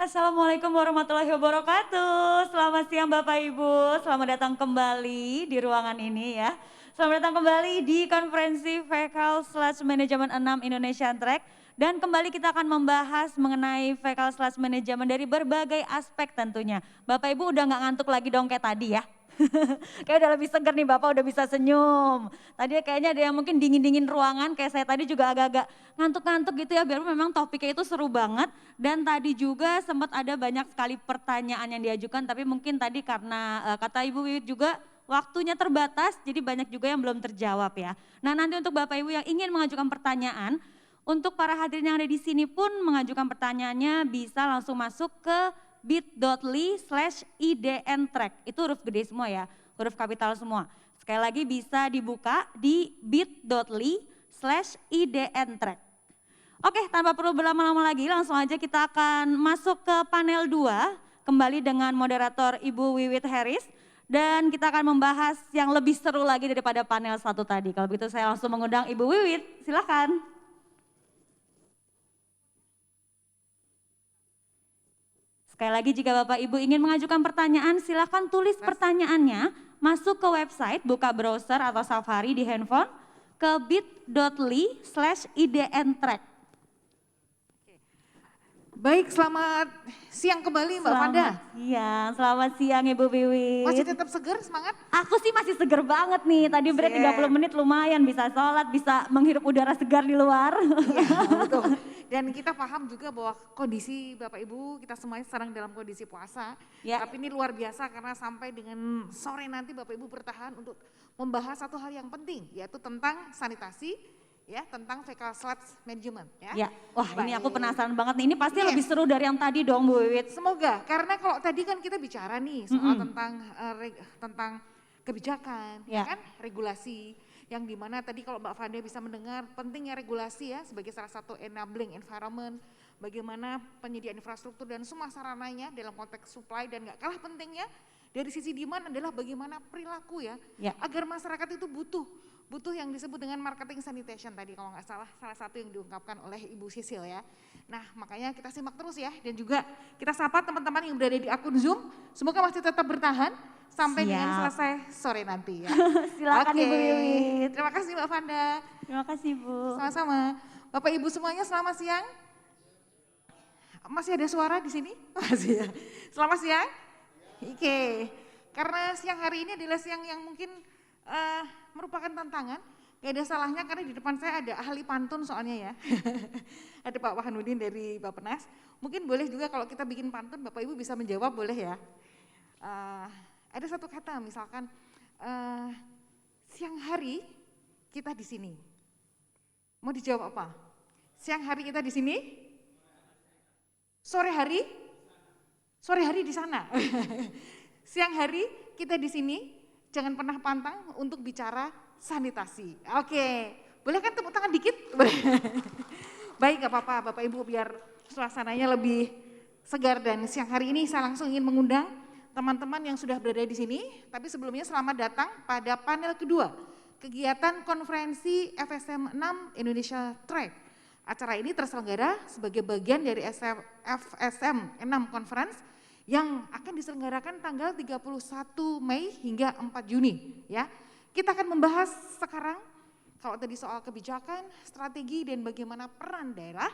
Assalamualaikum warahmatullahi wabarakatuh. Selamat siang Bapak Ibu, selamat datang kembali di ruangan ini ya. Selamat datang kembali di konferensi Vehicle/Manajemen 6 Indonesian Track. Dan kembali kita akan membahas mengenai Vehicle/Manajemen dari berbagai aspek tentunya. Bapak Ibu udah gak ngantuk lagi dong kayak tadi ya? Kayak udah lebih segar nih Bapak udah bisa senyum. Tadi kayaknya ada yang mungkin dingin-dingin ruangan kayak saya tadi juga agak-agak ngantuk-ngantuk gitu ya. Biar memang topiknya itu seru banget. Dan tadi juga sempat ada banyak sekali pertanyaan yang diajukan. Tapi mungkin tadi karena kata Ibu Wiwit juga waktunya terbatas. Jadi banyak juga yang belum terjawab ya. Nah nanti untuk Bapak Ibu yang ingin mengajukan pertanyaan. Untuk para hadirin yang ada di sini pun mengajukan pertanyaannya bisa langsung masuk ke bit.ly/idntrack. Itu huruf gede semua ya, huruf kapital semua. Sekali lagi bisa dibuka di bit.ly/idntrack. Oke, tanpa perlu berlama-lama lagi langsung aja kita akan masuk ke panel 2. Kembali dengan moderator Ibu Wiwit Harris. Dan kita akan membahas yang lebih seru lagi daripada panel 1 tadi. Kalau begitu saya langsung mengundang Ibu Wiwit, silakan. Sekali lagi jika Bapak Ibu ingin mengajukan pertanyaan silakan tulis pertanyaannya masuk ke website, buka browser atau Safari di handphone ke bit.ly/idntrack. Baik, selamat siang kembali Mbak Fanda. Selamat siang Ibu Wiwit. Masih tetap segar, semangat? Aku sih masih segar banget nih, tadi break 30 menit lumayan bisa sholat, bisa menghirup udara segar di luar. Iya betul, dan kita paham juga bahwa kondisi Bapak Ibu kita semuanya sedang dalam kondisi puasa. Ya. Tapi ini luar biasa karena sampai dengan sore nanti Bapak Ibu bertahan untuk membahas satu hal yang penting yaitu tentang sanitasi. Ya, tentang Vehicle/Manajemen ya. Wah baik. Ini aku penasaran banget nih, ini pasti lebih seru dari yang tadi dong Bu Wiwit. Semoga, karena kalau tadi kan kita bicara nih soal tentang kebijakan, ya kan, regulasi, yang dimana tadi kalau Mbak Fanda bisa mendengar pentingnya regulasi ya sebagai salah satu enabling environment, bagaimana penyediaan infrastruktur dan semua sarananya dalam konteks supply dan gak kalah pentingnya dari sisi demand adalah bagaimana perilaku ya. Agar masyarakat itu butuh yang disebut dengan marketing sanitation tadi kalau nggak salah satu yang diungkapkan oleh Ibu Sisil ya. Nah makanya kita simak terus ya dan juga kita sapa teman-teman yang berada di akun Zoom, semoga masih tetap bertahan sampai dengan selesai sore nanti ya. Silakan Ibu Wiwit. Terima kasih Mbak Fanda. Terima kasih Bu. Sama-sama. Bapak Ibu semuanya selamat siang. Masih ada suara di sini? Masih ya. Selamat siang. Oke. Karena siang hari ini adalah siang yang mungkin merupakan tantangan, gak ada salahnya karena di depan saya ada ahli pantun soalnya ya. Ada Pak Wahanudin dari Bappenas, mungkin boleh juga kalau kita bikin pantun Bapak Ibu bisa menjawab boleh ya. Ada satu kata misalkan, siang hari kita di sini, mau dijawab apa? Siang hari kita di sini, sore hari di sana. Siang hari kita di sini, jangan pernah pantang untuk bicara sanitasi. Oke, boleh kan tepuk tangan dikit? Baik, gak apa-apa Bapak Ibu biar suasananya lebih segar dan siang hari ini saya langsung ingin mengundang teman-teman yang sudah berada di sini. Tapi sebelumnya selamat datang pada panel kedua, kegiatan konferensi FSM 6 Indonesia Track. Acara ini terselenggara sebagai bagian dari FSM 6 Conference yang akan diselenggarakan tanggal 31 Mei hingga 4 Juni ya. Kita akan membahas sekarang kalau tadi soal kebijakan, strategi dan bagaimana peran daerah.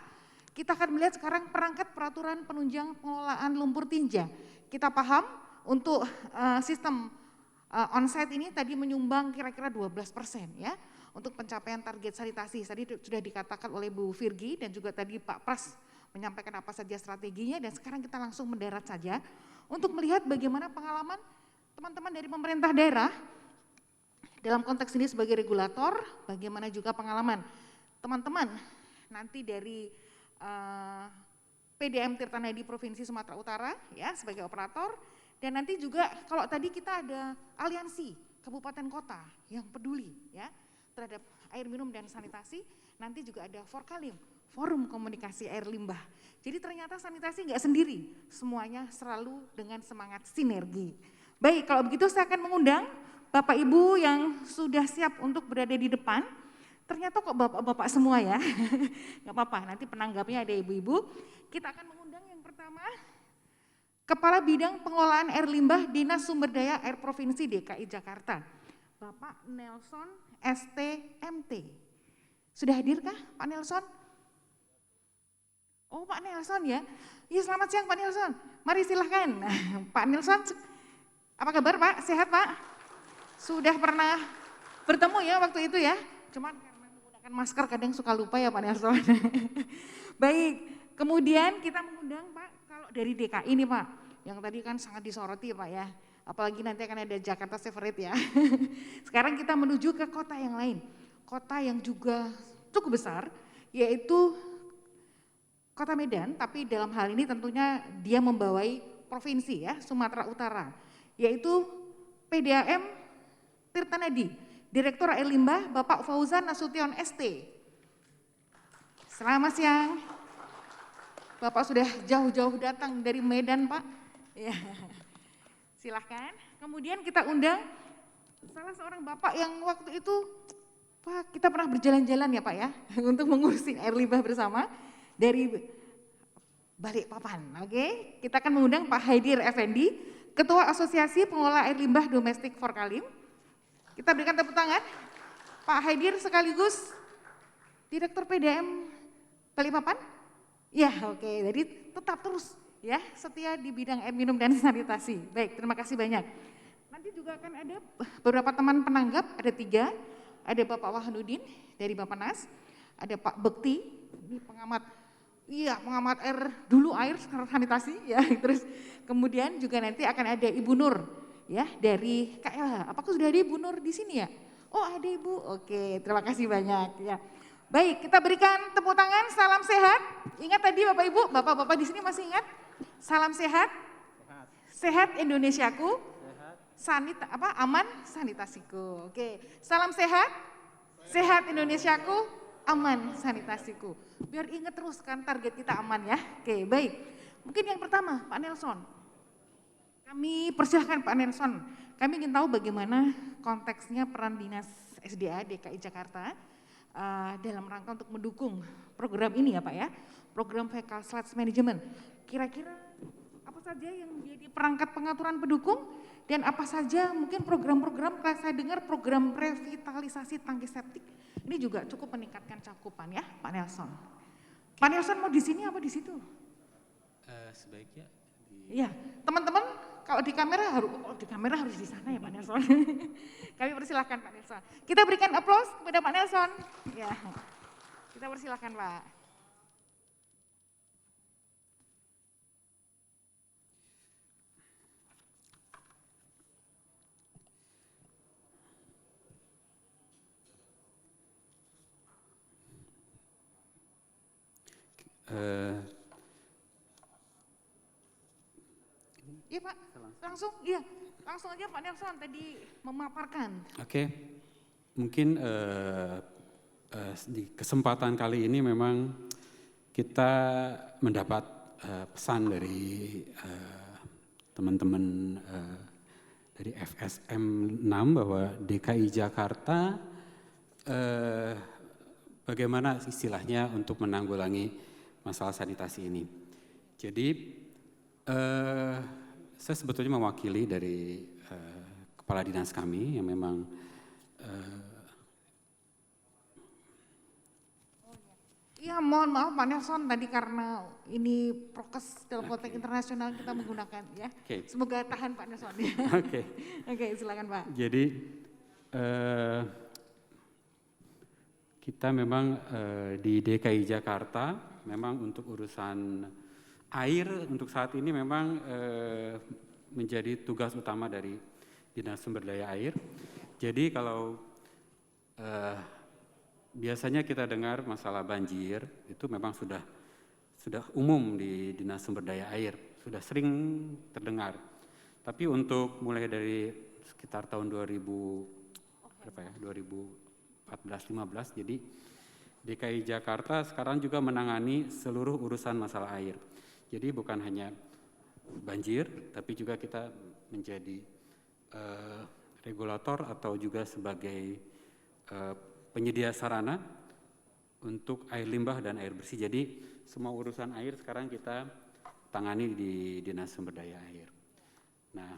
Kita akan melihat sekarang perangkat peraturan penunjang pengelolaan lumpur tinja. Kita paham untuk sistem onsite ini tadi menyumbang kira-kira 12% ya untuk pencapaian target sanitasi. Tadi sudah dikatakan oleh Bu Virgi dan juga tadi Pak Pras menyampaikan apa saja strateginya dan sekarang kita langsung mendarat saja untuk melihat bagaimana pengalaman teman-teman dari pemerintah daerah dalam konteks ini sebagai regulator, bagaimana juga pengalaman teman-teman nanti dari PDM Tirtanadi Provinsi Sumatera Utara ya sebagai operator dan nanti juga kalau tadi kita ada aliansi kabupaten kota yang peduli ya terhadap air minum dan sanitasi, nanti juga ada Forkalim, Forum Komunikasi Air Limbah. Jadi ternyata sanitasi nggak sendiri, semuanya selalu dengan semangat sinergi. Baik, kalau begitu saya akan mengundang Bapak Ibu yang sudah siap untuk berada di depan. Ternyata kok bapak-bapak semua ya, nggak apa-apa, nanti penanggapnya ada ibu-ibu. Kita akan mengundang yang pertama, Kepala Bidang Pengelolaan Air Limbah Dinas Sumber Daya Air Provinsi DKI Jakarta, Bapak Nelson STMT. Sudah hadirkah Pak Nelson? Oh Pak Nelson ya. Iya selamat siang Pak Nelson. Mari silahkan. Pak Nelson, apa kabar Pak? Sehat Pak? Sudah pernah bertemu ya waktu itu ya? Cuman karena menggunakan masker kadang suka lupa ya Pak Nelson. Baik, kemudian kita mengundang Pak, kalau dari DKI nih Pak, yang tadi kan sangat disoroti Pak ya. Apalagi nanti akan ada Jakarta Favorite ya. Sekarang kita menuju ke kota yang lain. Kota yang juga cukup besar, yaitu Kota Medan, tapi dalam hal ini tentunya dia membawai provinsi ya, Sumatera Utara, yaitu PDAM Tirtanadi, Direktur Air Limbah Bapak Fauzan Nasution ST. Selamat siang. Bapak sudah jauh-jauh datang dari Medan Pak. Ya. Silahkan. Kemudian kita undang salah seorang Bapak yang waktu itu, Pak kita pernah berjalan-jalan ya Pak ya, untuk mengurusin air limbah bersama. Dari Balikpapan, oke. Kita akan mengundang Pak Haidir Effendi, Ketua Asosiasi Pengelola Air Limbah Domestik Forkalim. Kita berikan tepuk tangan. Pak Haidir sekaligus Direktur PDM Balikpapan. Ya, oke. Jadi tetap terus ya setia di bidang air minum dan sanitasi. Baik, terima kasih banyak. Nanti juga akan ada beberapa teman penanggap, ada 3. Ada Bapak Wahanuddin dari Bappenas, ada Pak Bekti, ini pengamat. Iya, pengamat air, dulu air, sekarang sanitasi ya. Terus kemudian juga nanti akan ada Ibu Nur ya dari KLH. Apakah sudah ada Ibu Nur di sini ya? Oh ada Ibu, oke terima kasih banyak ya. Baik, kita berikan tepuk tangan, salam sehat. Ingat tadi Bapak Ibu, Bapak-bapak di sini masih ingat? Salam sehat, sehat Indonesiaku, aman sanitasiku. Oke, salam sehat, sehat Indonesiaku, aman sanitasiku. Biar ingat terus kan target kita aman ya. Oke baik, mungkin yang pertama Pak Nelson. Kami persilahkan Pak Nelson. Kami ingin tahu bagaimana konteksnya peran Dinas SDA DKI Jakarta dalam rangka untuk mendukung program ini ya Pak ya. Program Fecal Sludge Management. Kira-kira apa saja yang menjadi perangkat pengaturan pendukung dan apa saja mungkin program-program, saya dengar program revitalisasi tangki septik ini juga cukup meningkatkan cakupan ya Pak Nelson. Pak Nelson mau di sini apa di situ? Sebaiknya Iya, teman-teman kalau di kamera harus di sana ya Pak Nelson. Kami persilahkan Pak Nelson. Kita berikan aplaus kepada Pak Nelson. Ya, kita persilahkan Pak. Iya Pak, langsung aja Pak Nelson tadi memaparkan. Oke. Mungkin di kesempatan kali ini memang kita mendapat pesan dari teman-teman dari FSM 6 bahwa DKI Jakarta bagaimana istilahnya untuk menanggulangi masalah sanitasi ini. Jadi saya sebetulnya mewakili dari kepala dinas kami yang memang Iya mohon maaf Pak Nelson tadi karena ini prokes dalam konteks internasional kita menggunakan ya. Semoga tahan Pak Nelson. Oke, silakan Pak. Jadi kita memang di DKI Jakarta memang untuk urusan air untuk saat ini memang menjadi tugas utama dari Dinas Sumber Daya Air. Jadi kalau biasanya kita dengar masalah banjir itu memang sudah umum di Dinas Sumber Daya Air, sudah sering terdengar. Tapi untuk mulai dari sekitar tahun 2014-15 jadi DKI Jakarta sekarang juga menangani seluruh urusan masalah air. Jadi bukan hanya banjir, tapi juga kita menjadi regulator atau juga sebagai penyedia sarana untuk air limbah dan air bersih. Jadi semua urusan air sekarang kita tangani di Dinas Sumber Daya Air. Nah,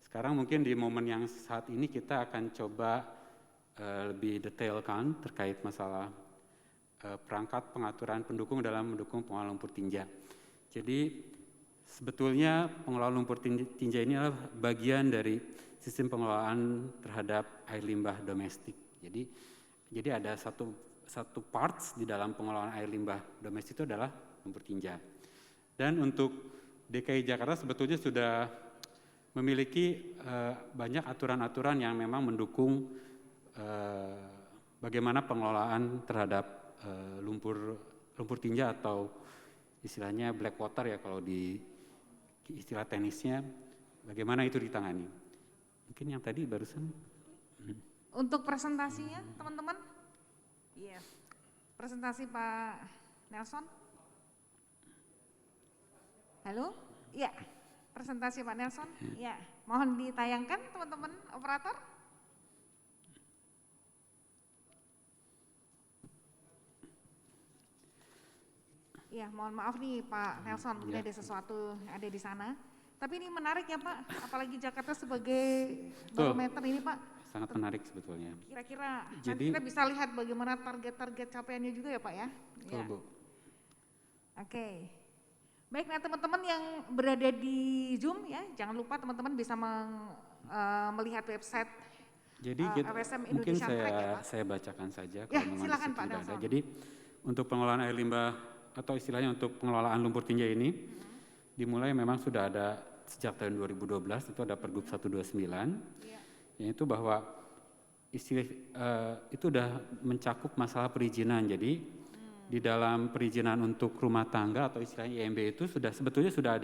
sekarang mungkin di momen yang saat ini kita akan coba lebih detailkan terkait masalah perangkat pengaturan pendukung dalam mendukung pengelolaan lumpur tinja. Jadi sebetulnya pengelolaan lumpur tinja ini adalah bagian dari sistem pengelolaan terhadap air limbah domestik. Jadi ada satu parts di dalam pengelolaan air limbah domestik itu adalah lumpur tinja. Dan untuk DKI Jakarta sebetulnya sudah memiliki banyak aturan-aturan yang memang mendukung bagaimana pengelolaan terhadap lumpur tinja atau istilahnya black water ya kalau di istilah teknisnya, bagaimana itu ditangani. Mungkin yang tadi barusan. Untuk presentasinya teman-teman, yes. Presentasi Pak Nelson. Halo, ya. Presentasi Pak Nelson, ya. Mohon ditayangkan teman-teman operator. Ya, mohon maaf nih Pak Nelson, mungkin ada sesuatu yang ada di sana. Tapi ini menarik ya Pak, apalagi Jakarta sebagai barometer ini Pak. Sangat menarik sebetulnya. Kira-kira Jadi, nanti kita bisa lihat bagaimana target-target capaiannya juga ya Pak ya. Ya. Bu. Oke. Baik, nah teman-teman yang berada di Zoom ya, jangan lupa teman-teman bisa melihat website Jadi RSM mungkin Indonesia Track ya Pak. saya bacakan saja Ya, kalau memang silakan di situ Pak tidak ada. Nelson. Jadi untuk pengelolaan air limbah atau istilahnya untuk pengelolaan lumpur tinja ini dimulai memang sudah ada sejak tahun 2012, itu ada Pergub 129, yaitu bahwa istilah itu sudah mencakup masalah perizinan. Jadi di dalam perizinan untuk rumah tangga atau istilahnya IMB itu sebetulnya sudah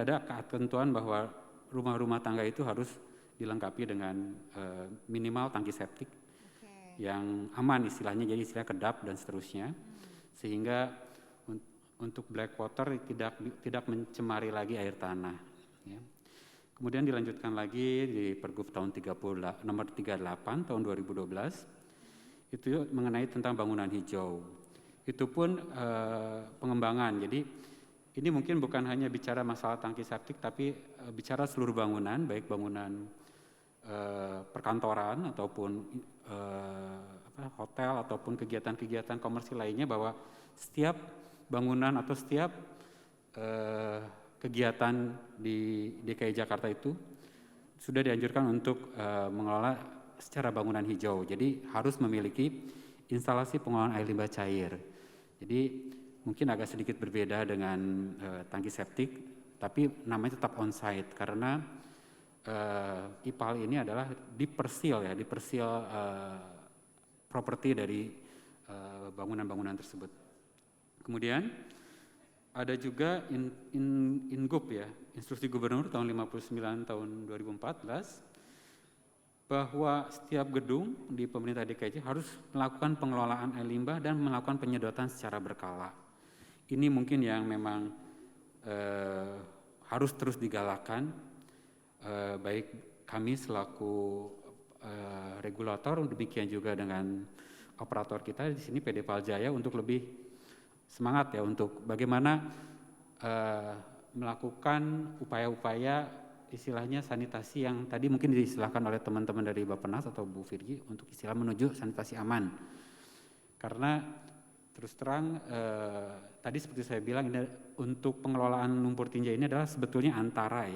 ada ketentuan bahwa rumah-rumah tangga itu harus dilengkapi dengan minimal tangki septik yang aman istilahnya, jadi istilah kedap dan seterusnya, sehingga untuk black water tidak mencemari lagi air tanah. Ya. Kemudian dilanjutkan lagi di Pergub tahun nomor 38 tahun 2012 itu mengenai tentang bangunan hijau. Itu pun pengembangan. Jadi ini mungkin bukan hanya bicara masalah tangki septik, tapi bicara seluruh bangunan, baik bangunan perkantoran ataupun hotel ataupun kegiatan-kegiatan komersil lainnya, bahwa setiap bangunan atau setiap kegiatan di DKI Jakarta itu sudah dianjurkan untuk mengelola secara bangunan hijau. Jadi harus memiliki instalasi pengelolaan air limbah cair. Jadi mungkin agak sedikit berbeda dengan tangki septik, tapi namanya tetap on-site karena IPAL ini adalah dipersil properti dari bangunan-bangunan tersebut. Kemudian ada juga Ingub ya, Instruksi Gubernur tahun 59 tahun 2014, bahwa setiap gedung di pemerintah DKI harus melakukan pengelolaan air limbah dan melakukan penyedotan secara berkala. Ini mungkin yang memang harus terus digalakkan, baik kami selaku regulator, demikian juga dengan operator kita di sini PD Paljaya, untuk lebih semangat ya untuk bagaimana melakukan upaya-upaya istilahnya sanitasi yang tadi mungkin diistilahkan oleh teman-teman dari Bappenas atau Bu Virgi untuk istilah menuju sanitasi aman. Karena terus terang tadi seperti saya bilang, ini untuk pengelolaan lumpur tinja ini adalah sebetulnya antara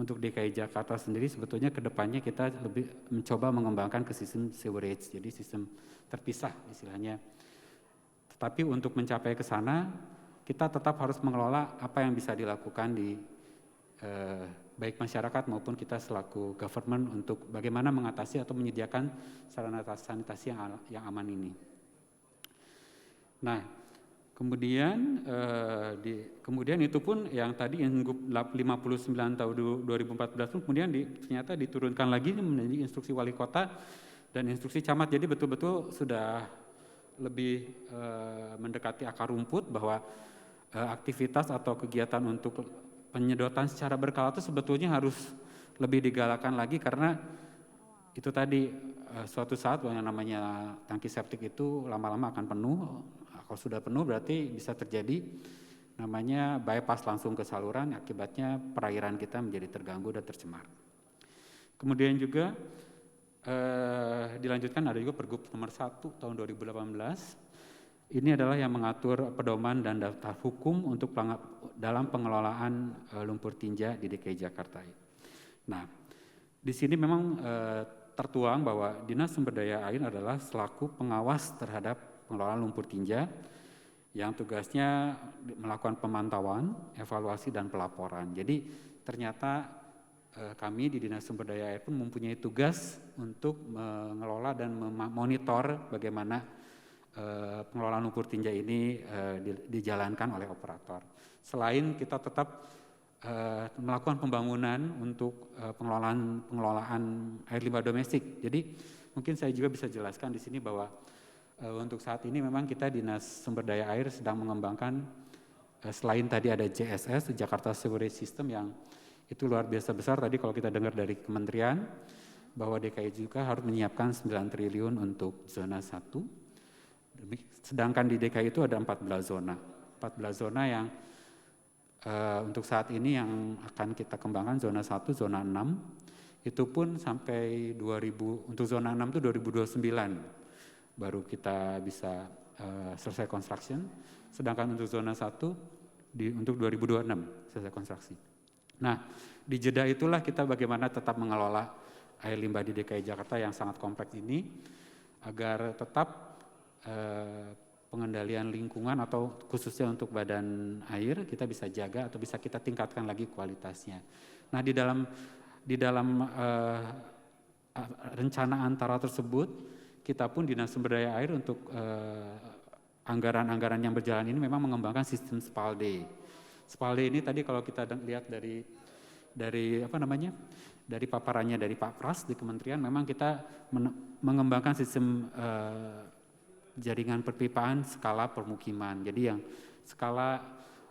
untuk DKI Jakarta sendiri, sebetulnya kedepannya kita lebih mencoba mengembangkan ke sistem sewerage, jadi sistem terpisah istilahnya. Tetapi untuk mencapai ke sana, kita tetap harus mengelola apa yang bisa dilakukan di baik masyarakat maupun kita selaku government untuk bagaimana mengatasi atau menyediakan sarana sanitasi yang aman ini. Nah, kemudian itu pun yang tadi Ingub 59 tahun 2014 pun kemudian ternyata diturunkan lagi menjadi instruksi wali kota dan instruksi camat. Jadi betul-betul sudah lebih mendekati akar rumput bahwa aktivitas atau kegiatan untuk penyedotan secara berkala itu sebetulnya harus lebih digalakan lagi, karena itu tadi suatu saat yang namanya tangki septik itu lama-lama akan penuh. Kalau sudah penuh berarti bisa terjadi namanya bypass langsung ke saluran, akibatnya perairan kita menjadi terganggu dan tercemar. Kemudian juga dilanjutkan ada juga Pergub nomor 1 tahun 2018. Ini adalah yang mengatur pedoman dan daftar hukum untuk dalam pengelolaan lumpur tinja di DKI Jakarta. Nah, di sini memang tertuang bahwa Dinas Sumber Daya Air adalah selaku pengawas terhadap pengelolaan lumpur tinja yang tugasnya melakukan pemantauan, evaluasi, dan pelaporan. Jadi ternyata kami di Dinas Sumber Daya Air pun mempunyai tugas untuk mengelola dan memonitor bagaimana pengelolaan lumpur tinja ini dijalankan oleh operator. Selain kita tetap melakukan pembangunan untuk pengelolaan air limbah domestik. Jadi mungkin saya juga bisa jelaskan di sini bahwa untuk saat ini memang kita Dinas Sumber Daya Air sedang mengembangkan selain tadi ada JSS, Jakarta Sewerage System, yang itu luar biasa besar. Tadi kalau kita dengar dari kementerian bahwa DKI juga harus menyiapkan 9 triliun untuk zona 1. Sedangkan di DKI itu ada 14 zona. 14 zona yang untuk saat ini yang akan kita kembangkan zona 1, zona 6, itu pun sampai 2000, untuk zona 6 itu 2029 baru kita bisa selesai construction, sedangkan untuk zona 1 untuk 2026 selesai konstruksi. Nah, di jeda itulah kita bagaimana tetap mengelola air limbah di DKI Jakarta yang sangat kompleks ini, agar tetap pengendalian lingkungan atau khususnya untuk badan air kita bisa jaga atau bisa kita tingkatkan lagi kualitasnya. Nah, di dalam rencana antara tersebut kita pun Dinas Sumber Daya Air untuk anggaran-anggaran yang berjalan ini memang mengembangkan sistem SPALDE. SPALDE ini tadi kalau kita lihat dari dari paparannya dari Pak Pras di kementerian, memang kita mengembangkan sistem jaringan perpipaan skala permukiman. Jadi yang skala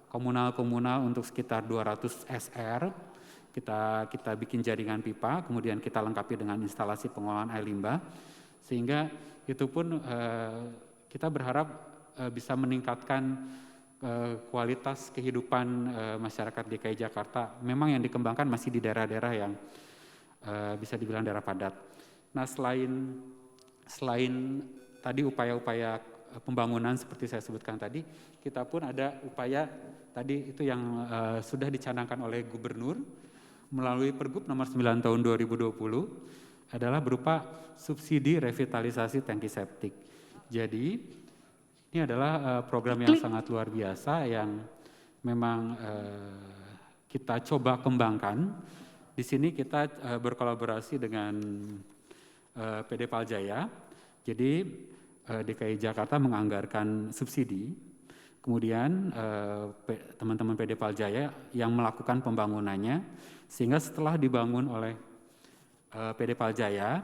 komunal untuk sekitar 200 SR, kita bikin jaringan pipa, kemudian kita lengkapi dengan instalasi pengolahan air limbah, sehingga itu pun kita berharap bisa meningkatkan kualitas kehidupan masyarakat DKI Jakarta. Memang yang dikembangkan masih di daerah-daerah yang bisa dibilang daerah padat. Nah, selain tadi upaya-upaya pembangunan seperti saya sebutkan tadi, kita pun ada upaya tadi itu yang sudah dicanangkan oleh Gubernur melalui Pergub nomor 9 tahun 2020 adalah berupa subsidi revitalisasi tangki septik. Jadi ini adalah program yang sangat luar biasa yang memang kita coba kembangkan. Di sini kita berkolaborasi dengan PD Paljaya. Jadi DKI Jakarta menganggarkan subsidi, kemudian teman-teman PD Paljaya yang melakukan pembangunannya, sehingga setelah dibangun oleh PD Paljaya,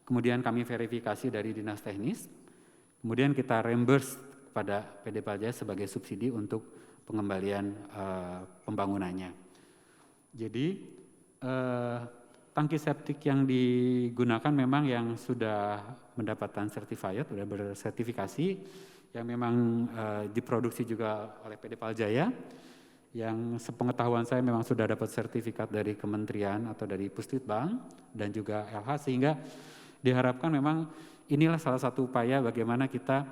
kemudian kami verifikasi dari Dinas Teknis, kemudian kita reimburse kepada PD Paljaya sebagai subsidi untuk pengembalian pembangunannya. Jadi tangki septik yang digunakan memang yang sudah mendapatkan certified, sudah bersertifikasi, yang memang diproduksi juga oleh PD Paljaya, yang sepengetahuan saya memang sudah dapat sertifikat dari kementerian atau dari Puslitbang dan juga LH, sehingga diharapkan memang inilah salah satu upaya bagaimana kita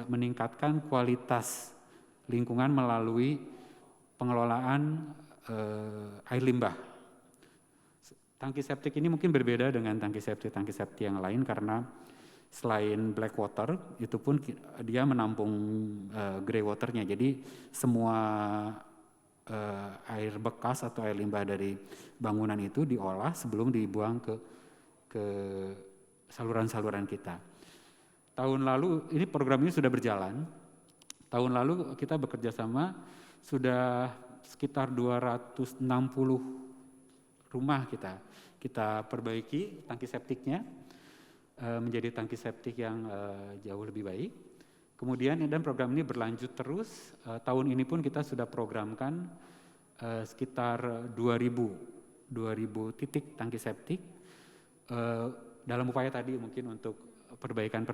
meningkatkan kualitas lingkungan melalui pengelolaan air limbah. Tangki septik ini mungkin berbeda dengan tangki septik yang lain karena selain black water itu pun dia menampung grey waternya. Jadi semua air bekas atau air limbah dari bangunan itu diolah sebelum dibuang ke saluran-saluran kita. Tahun lalu ini program ini sudah berjalan. Tahun lalu kita bekerja sama sudah sekitar 260 rumah kita perbaiki tangki septiknya menjadi tangki septik yang jauh lebih baik. Kemudian dan program ini berlanjut terus. Tahun ini pun kita sudah programkan sekitar 2000 titik tangki septik dalam upaya tadi mungkin untuk perbaikan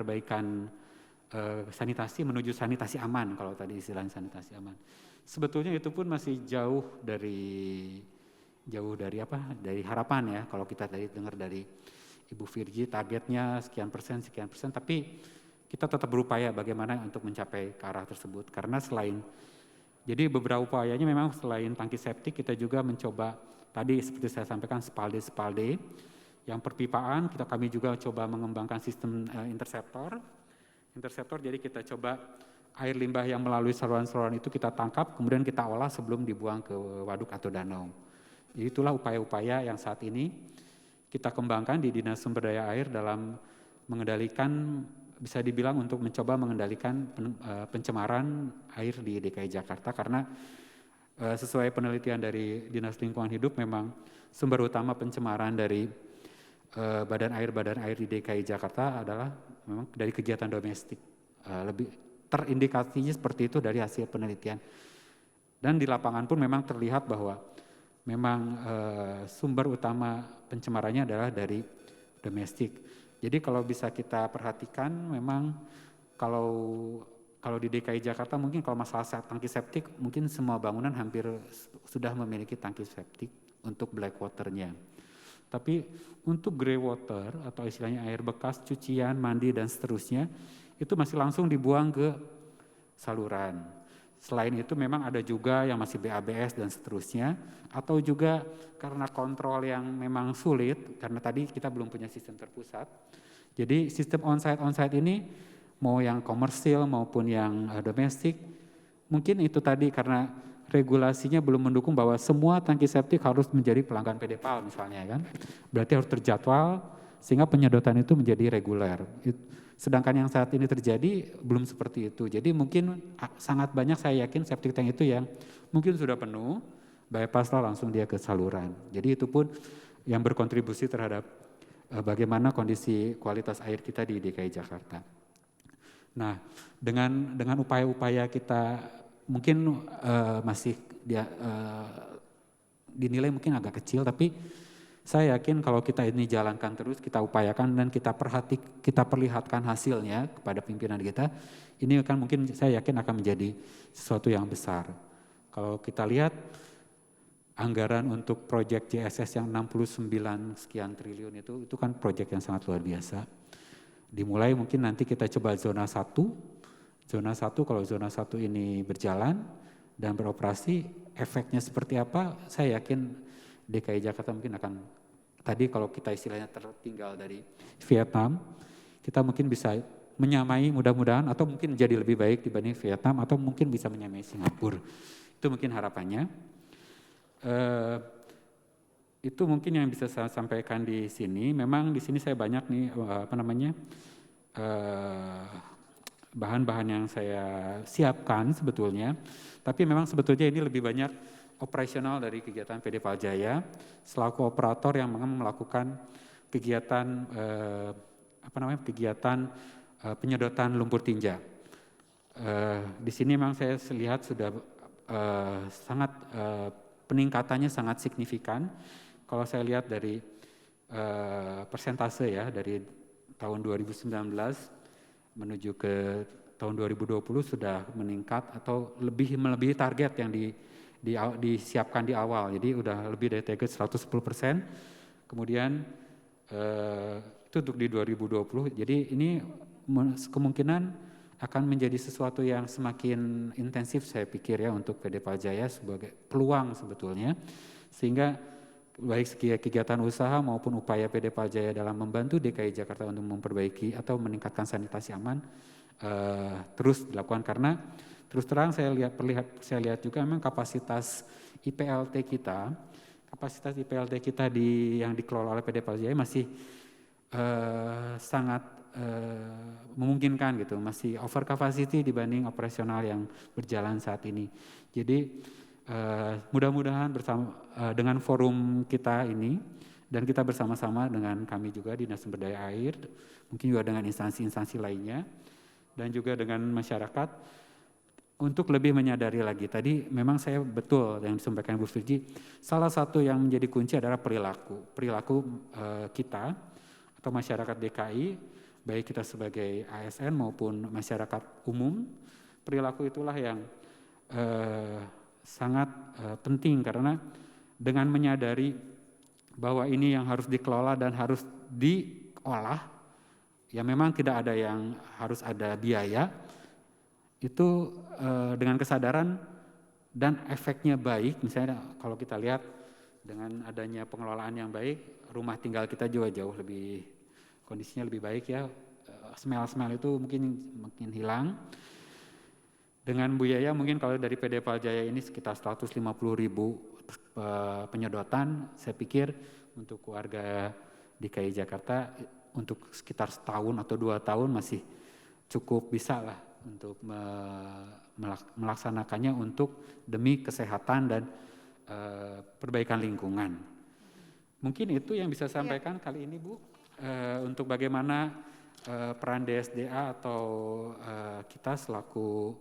sanitasi menuju sanitasi aman, kalau tadi istilahnya sanitasi aman. Sebetulnya itu pun masih jauh dari dari harapan ya. Kalau kita tadi dengar dari Ibu Virgi targetnya sekian persen, tapi kita tetap berupaya bagaimana untuk mencapai ke arah tersebut. Karena jadi beberapa upayanya memang selain tangki septik, kita juga mencoba tadi seperti saya sampaikan spalde, yang perpipaan kami juga coba mengembangkan sistem interceptor. Jadi kita coba air limbah yang melalui saluran-saluran itu kita tangkap, kemudian kita olah sebelum dibuang ke waduk atau danau. Jadi itulah upaya-upaya yang saat ini kita kembangkan di Dinas Sumber Daya Air dalam mengendalikan, bisa dibilang untuk mencoba mengendalikan pencemaran air di DKI Jakarta, karena sesuai penelitian dari Dinas Lingkungan Hidup memang sumber utama pencemaran dari badan air di DKI Jakarta adalah memang dari kegiatan domestik. Lebih terindikasinya seperti itu dari hasil penelitian. Dan di lapangan pun memang terlihat bahwa memang sumber utama pencemarannya adalah dari domestik. Jadi kalau bisa kita perhatikan memang kalau di DKI Jakarta mungkin kalau masalah tangki septik mungkin semua bangunan hampir sudah memiliki tangki septik untuk black waternya. Tapi untuk grey water atau istilahnya air bekas, cucian, mandi dan seterusnya itu masih langsung dibuang ke saluran. Selain itu memang ada juga yang masih BABS dan seterusnya, atau juga karena kontrol yang memang sulit, karena tadi kita belum punya sistem terpusat. Jadi sistem onsite ini mau yang komersil maupun yang domestik, mungkin itu tadi karena regulasinya belum mendukung bahwa semua tangki septik harus menjadi pelanggan PDPAL misalnya kan. Berarti harus terjadwal sehingga penyedotan itu menjadi reguler. Sedangkan yang saat ini terjadi belum seperti itu. Jadi mungkin sangat banyak saya yakin septic tank itu yang mungkin sudah penuh, bypass lah langsung dia ke saluran. Jadi itu pun yang berkontribusi terhadap bagaimana kondisi kualitas air kita di DKI Jakarta. Nah, dengan upaya-upaya kita mungkin masih dinilai mungkin agak kecil, tapi saya yakin kalau kita ini jalankan terus, kita upayakan dan kita perlihatkan hasilnya kepada pimpinan kita, ini akan mungkin saya yakin akan menjadi sesuatu yang besar. Kalau kita lihat anggaran untuk proyek JSS yang 69 sekian triliun itu kan proyek yang sangat luar biasa. Dimulai mungkin nanti kita coba zona 1. Zona 1 kalau zona 1 ini berjalan dan beroperasi, efeknya seperti apa? Saya yakin DKI Jakarta mungkin akan, tadi kalau kita istilahnya tertinggal dari Vietnam, kita mungkin bisa menyamai mudah-mudahan atau mungkin jadi lebih baik dibanding Vietnam atau mungkin bisa menyamai Singapura. Itu mungkin harapannya. Itu mungkin yang bisa saya sampaikan di sini. Memang di sini saya banyak nih bahan-bahan yang saya siapkan sebetulnya, tapi memang sebetulnya ini lebih banyak operasional dari kegiatan PD Paljaya selaku operator yang melakukan kegiatan penyedotan lumpur tinja. Di sini memang saya lihat sudah sangat peningkatannya sangat signifikan. Kalau saya lihat dari persentase ya dari tahun 2019 menuju ke tahun 2020 sudah meningkat atau melebihi target yang disiapkan di awal. Jadi udah lebih dari target 110%. Kemudian itu untuk di 2020. Jadi ini kemungkinan akan menjadi sesuatu yang semakin intensif saya pikir ya untuk PD Paljaya sebagai peluang sebetulnya. Sehingga baik segi kegiatan usaha maupun upaya PD Paljaya dalam membantu DKI Jakarta untuk memperbaiki atau meningkatkan sanitasi aman terus dilakukan, karena terus terang saya lihat juga memang kapasitas IPLT kita yang dikelola oleh PD Paljaya masih sangat memungkinkan gitu, masih over capacity dibanding operasional yang berjalan saat ini. Jadi mudah-mudahan dengan forum kita ini dan kita bersama-sama dengan kami juga di Dinas Sumber Daya Air, mungkin juga dengan instansi-instansi lainnya dan juga dengan masyarakat untuk lebih menyadari lagi. Tadi memang saya betul yang disampaikan Bu Virgi, salah satu yang menjadi kunci adalah perilaku kita atau masyarakat DKI baik kita sebagai ASN maupun masyarakat umum, perilaku itulah yang sangat penting karena dengan menyadari bahwa ini yang harus dikelola dan harus diolah, ya memang tidak ada yang harus ada biaya, itu dengan kesadaran dan efeknya baik, misalnya kalau kita lihat dengan adanya pengelolaan yang baik, rumah tinggal kita juga jauh lebih, kondisinya lebih baik ya, smell-smell itu mungkin hilang. Dengan Bu Yaya mungkin kalau dari PD Paljaya ini sekitar 150.000 penyedotan, saya pikir untuk warga DKI Jakarta untuk sekitar setahun atau 2 tahun masih cukup bisa lah untuk melaksanakannya untuk demi kesehatan dan perbaikan lingkungan. Mungkin itu yang bisa saya sampaikan kali ini Bu, untuk bagaimana peran DSDA atau kita selaku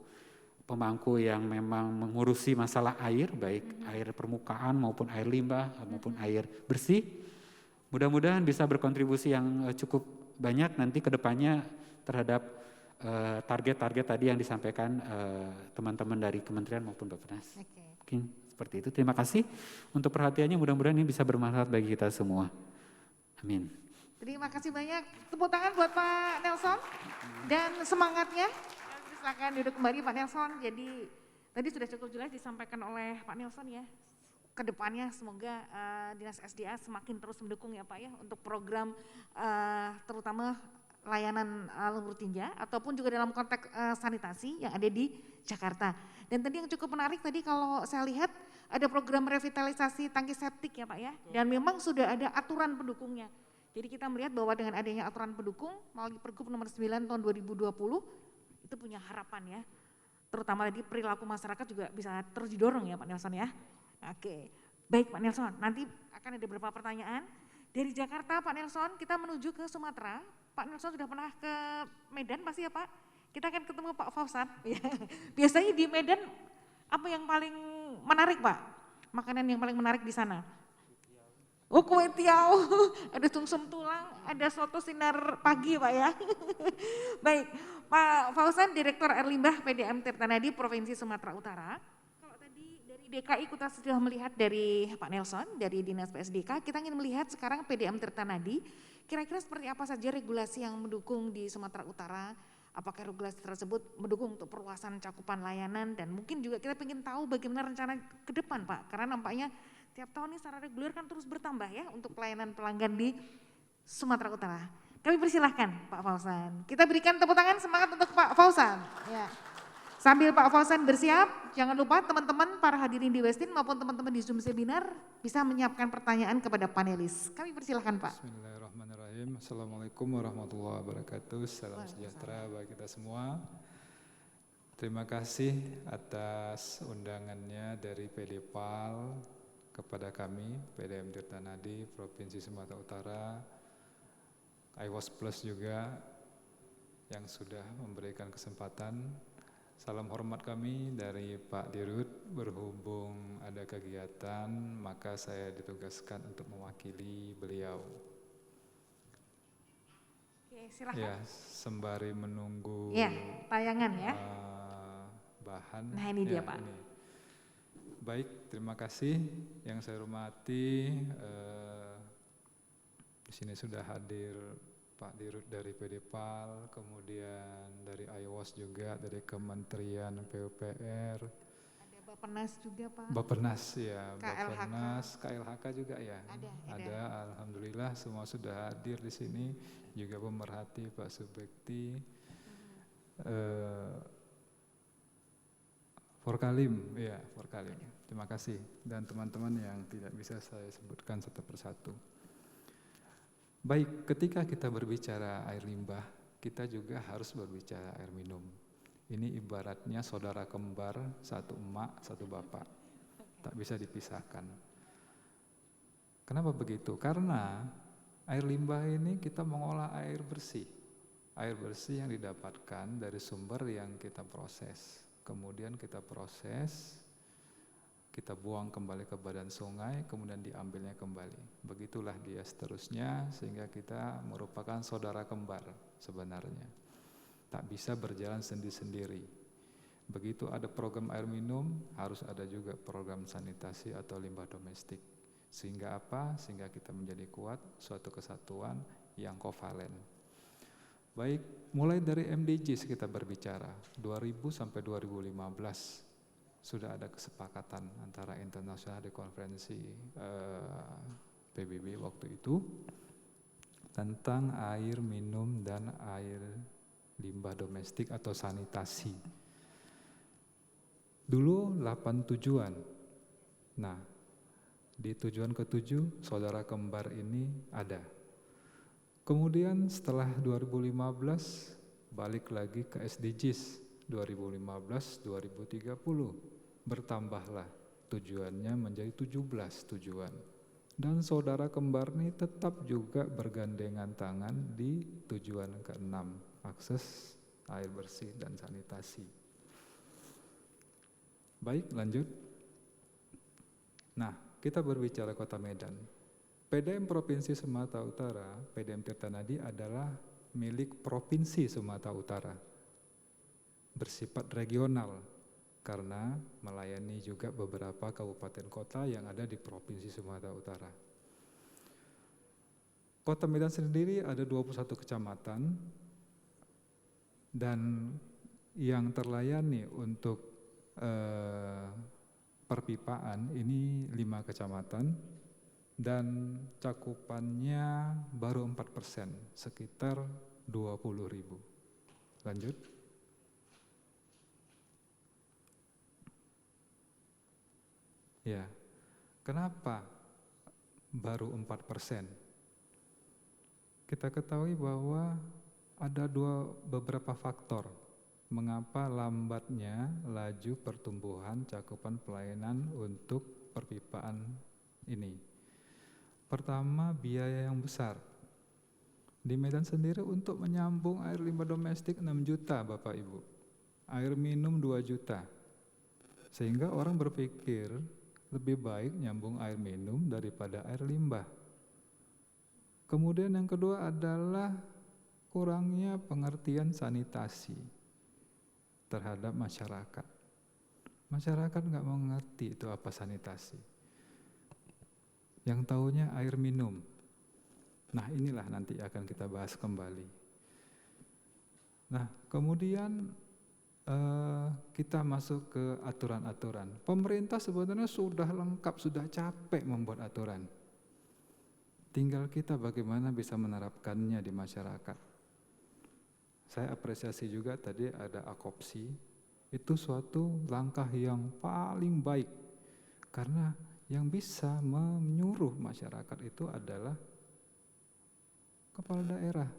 pemangku yang memang mengurusi masalah air, baik air permukaan maupun air limbah maupun air bersih. Mudah-mudahan bisa berkontribusi yang cukup banyak nanti ke depannya terhadap target-target tadi yang disampaikan teman-teman dari Kementerian maupun Bappenas. Mungkin seperti itu. Terima kasih untuk perhatiannya, mudah-mudahan ini bisa bermanfaat bagi kita semua. Amin. Terima kasih banyak. Tepuk tangan buat Pak Nelson dan semangatnya. Silakan duduk kembali Pak Nelson. Jadi tadi sudah cukup jelas disampaikan oleh Pak Nelson ya. Kedepannya semoga Dinas SDA semakin terus mendukung ya Pak ya untuk program terutama layanan lumpur tinja ataupun juga dalam konteks sanitasi yang ada di Jakarta. Dan tadi yang cukup menarik tadi kalau saya lihat ada program revitalisasi tangki septik ya Pak ya. Dan memang sudah ada aturan pendukungnya. Jadi kita melihat bahwa dengan adanya aturan pendukung melalui Pergub nomor 9 tahun 2020 itu punya harapan ya, terutama di perilaku masyarakat juga bisa terus didorong ya Pak Nelson ya. Oke, baik Pak Nelson, nanti akan ada beberapa pertanyaan. Dari Jakarta Pak Nelson, kita menuju ke Sumatera. Pak Nelson sudah pernah ke Medan pasti ya Pak? Kita akan ketemu Pak Fauzan. Biasanya di Medan apa yang paling menarik Pak? Makanan yang paling menarik di sana? Oh kue tiaw, ada sumsum tulang, ada soto sinar pagi Pak ya. Baik, Pak Fauzan, Direktur Air Limbah PDAM Tirtanadi Provinsi Sumatera Utara. Kalau tadi dari DKI kita sudah melihat dari Pak Nelson, dari Dinas PSDK, kita ingin melihat sekarang PDAM Tirtanadi, kira-kira seperti apa saja regulasi yang mendukung di Sumatera Utara, apakah regulasi tersebut mendukung untuk perluasan cakupan layanan, dan mungkin juga kita ingin tahu bagaimana rencana ke depan Pak, karena nampaknya tiap tahun ini secara reguler kan terus bertambah ya untuk pelayanan pelanggan di Sumatera Utara. Kami persilahkan Pak Fauzan. Kita berikan tepuk tangan semangat untuk Pak Fauzan. Ya. Sambil Pak Fauzan bersiap, jangan lupa teman-teman para hadirin di Westin maupun teman-teman di Zoom Seminar bisa menyiapkan pertanyaan kepada panelis. Kami persilahkan Pak. Bismillahirrahmanirrahim. Assalamualaikum warahmatullahi wabarakatuh. Salam sejahtera bagi kita semua. Terima kasih atas undangannya dari PDPAL kepada kami, PDAM Tirtanadi, Provinsi Sumatera Utara, IWOS Plus juga yang sudah memberikan kesempatan. Salam hormat kami dari Pak Dirut, berhubung ada kegiatan maka saya ditugaskan untuk mewakili beliau. Oke, silakan. Ya, sembari menunggu ya, tayangan ya. Bahan. Nah ini dia Pak. Ini. Baik, terima kasih yang saya hormati. Di sini sudah hadir Pak Dirut dari PDPAL, kemudian dari IWOS juga, dari Kementerian PUPR. Ada Bappenas juga Pak. Bappenas ya, KLHK. Bappenas, KLHK juga ya. Ada. Alhamdulillah semua sudah hadir di sini, juga pemerhati Pak Subekti. Forkalim, ya Forkalim. Terima kasih dan teman-teman yang tidak bisa saya sebutkan satu persatu. Baik, ketika kita berbicara air limbah, kita juga harus berbicara air minum. Ini ibaratnya saudara kembar, satu emak, satu bapak. Tak bisa dipisahkan. Kenapa begitu? Karena air limbah ini kita mengolah air bersih. Air bersih yang didapatkan dari sumber yang kita proses. Kemudian kita proses kita buang kembali ke badan sungai, kemudian diambilnya kembali. Begitulah dia seterusnya, sehingga kita merupakan saudara kembar sebenarnya. Tak bisa berjalan sendiri-sendiri. Begitu ada program air minum, harus ada juga program sanitasi atau limbah domestik. Sehingga apa? Sehingga kita menjadi kuat, suatu kesatuan yang kovalen. Baik, mulai dari MDGs kita berbicara, 2000 sampai 2015 sudah ada kesepakatan antara internasional di konferensi PBB waktu itu tentang air minum dan air limbah domestik atau sanitasi. Dulu 8 tujuan. Nah, di tujuan ke-7 saudara kembar ini ada. Kemudian setelah 2015 balik lagi ke SDGs 2015-2030. Bertambahlah tujuannya menjadi 17 tujuan. Dan saudara kembar ini tetap juga bergandengan tangan di tujuan ke-6, akses air bersih dan sanitasi. Baik, lanjut. Nah, kita berbicara Kota Medan. PDM Provinsi Sumatera Utara, PDM Tirtanadi adalah milik Provinsi Sumatera Utara. Bersifat regional karena melayani juga beberapa kabupaten kota yang ada di Provinsi Sumatera Utara. Kota Medan sendiri ada 21 kecamatan dan yang terlayani untuk perpipaan ini 5 kecamatan dan cakupannya baru 4%, sekitar 20.000. Lanjut. Ya, kenapa baru 4%? Kita ketahui bahwa ada beberapa faktor mengapa lambatnya laju pertumbuhan cakupan pelayanan untuk perpipaan ini. Pertama, biaya yang besar. Di Medan sendiri untuk menyambung air limbah domestik 6 juta Bapak Ibu. Air minum 2 juta. Sehingga orang berpikir lebih baik nyambung air minum daripada air limbah. Kemudian yang kedua adalah kurangnya pengertian sanitasi terhadap masyarakat. Masyarakat nggak mengerti itu apa sanitasi. Yang taunya air minum. Nah, inilah nanti akan kita bahas kembali. Nah, kemudian kita masuk ke aturan-aturan. Pemerintah sebenarnya sudah lengkap, sudah capek membuat aturan. Tinggal kita bagaimana bisa menerapkannya di masyarakat. Saya apresiasi juga tadi ada akopsi. Itu suatu langkah yang paling baik. Karena yang bisa menyuruh masyarakat itu adalah kepala daerah.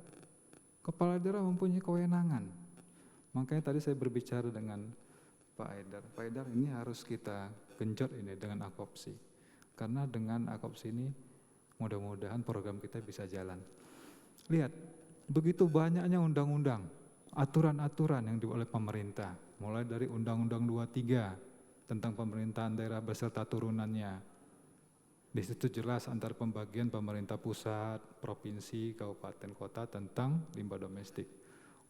Kepala daerah mempunyai kewenangan. Makanya tadi saya berbicara dengan Pak Haidar. Pak Haidar, ini harus kita genjot ini dengan akopsi. Karena dengan akopsi ini mudah-mudahan program kita bisa jalan. Lihat, begitu banyaknya undang-undang, aturan-aturan yang dibuat oleh pemerintah. Mulai dari Undang-Undang 23 tentang pemerintahan daerah beserta turunannya. Di situ jelas antar pembagian pemerintah pusat, provinsi, kabupaten, kota tentang limbah domestik.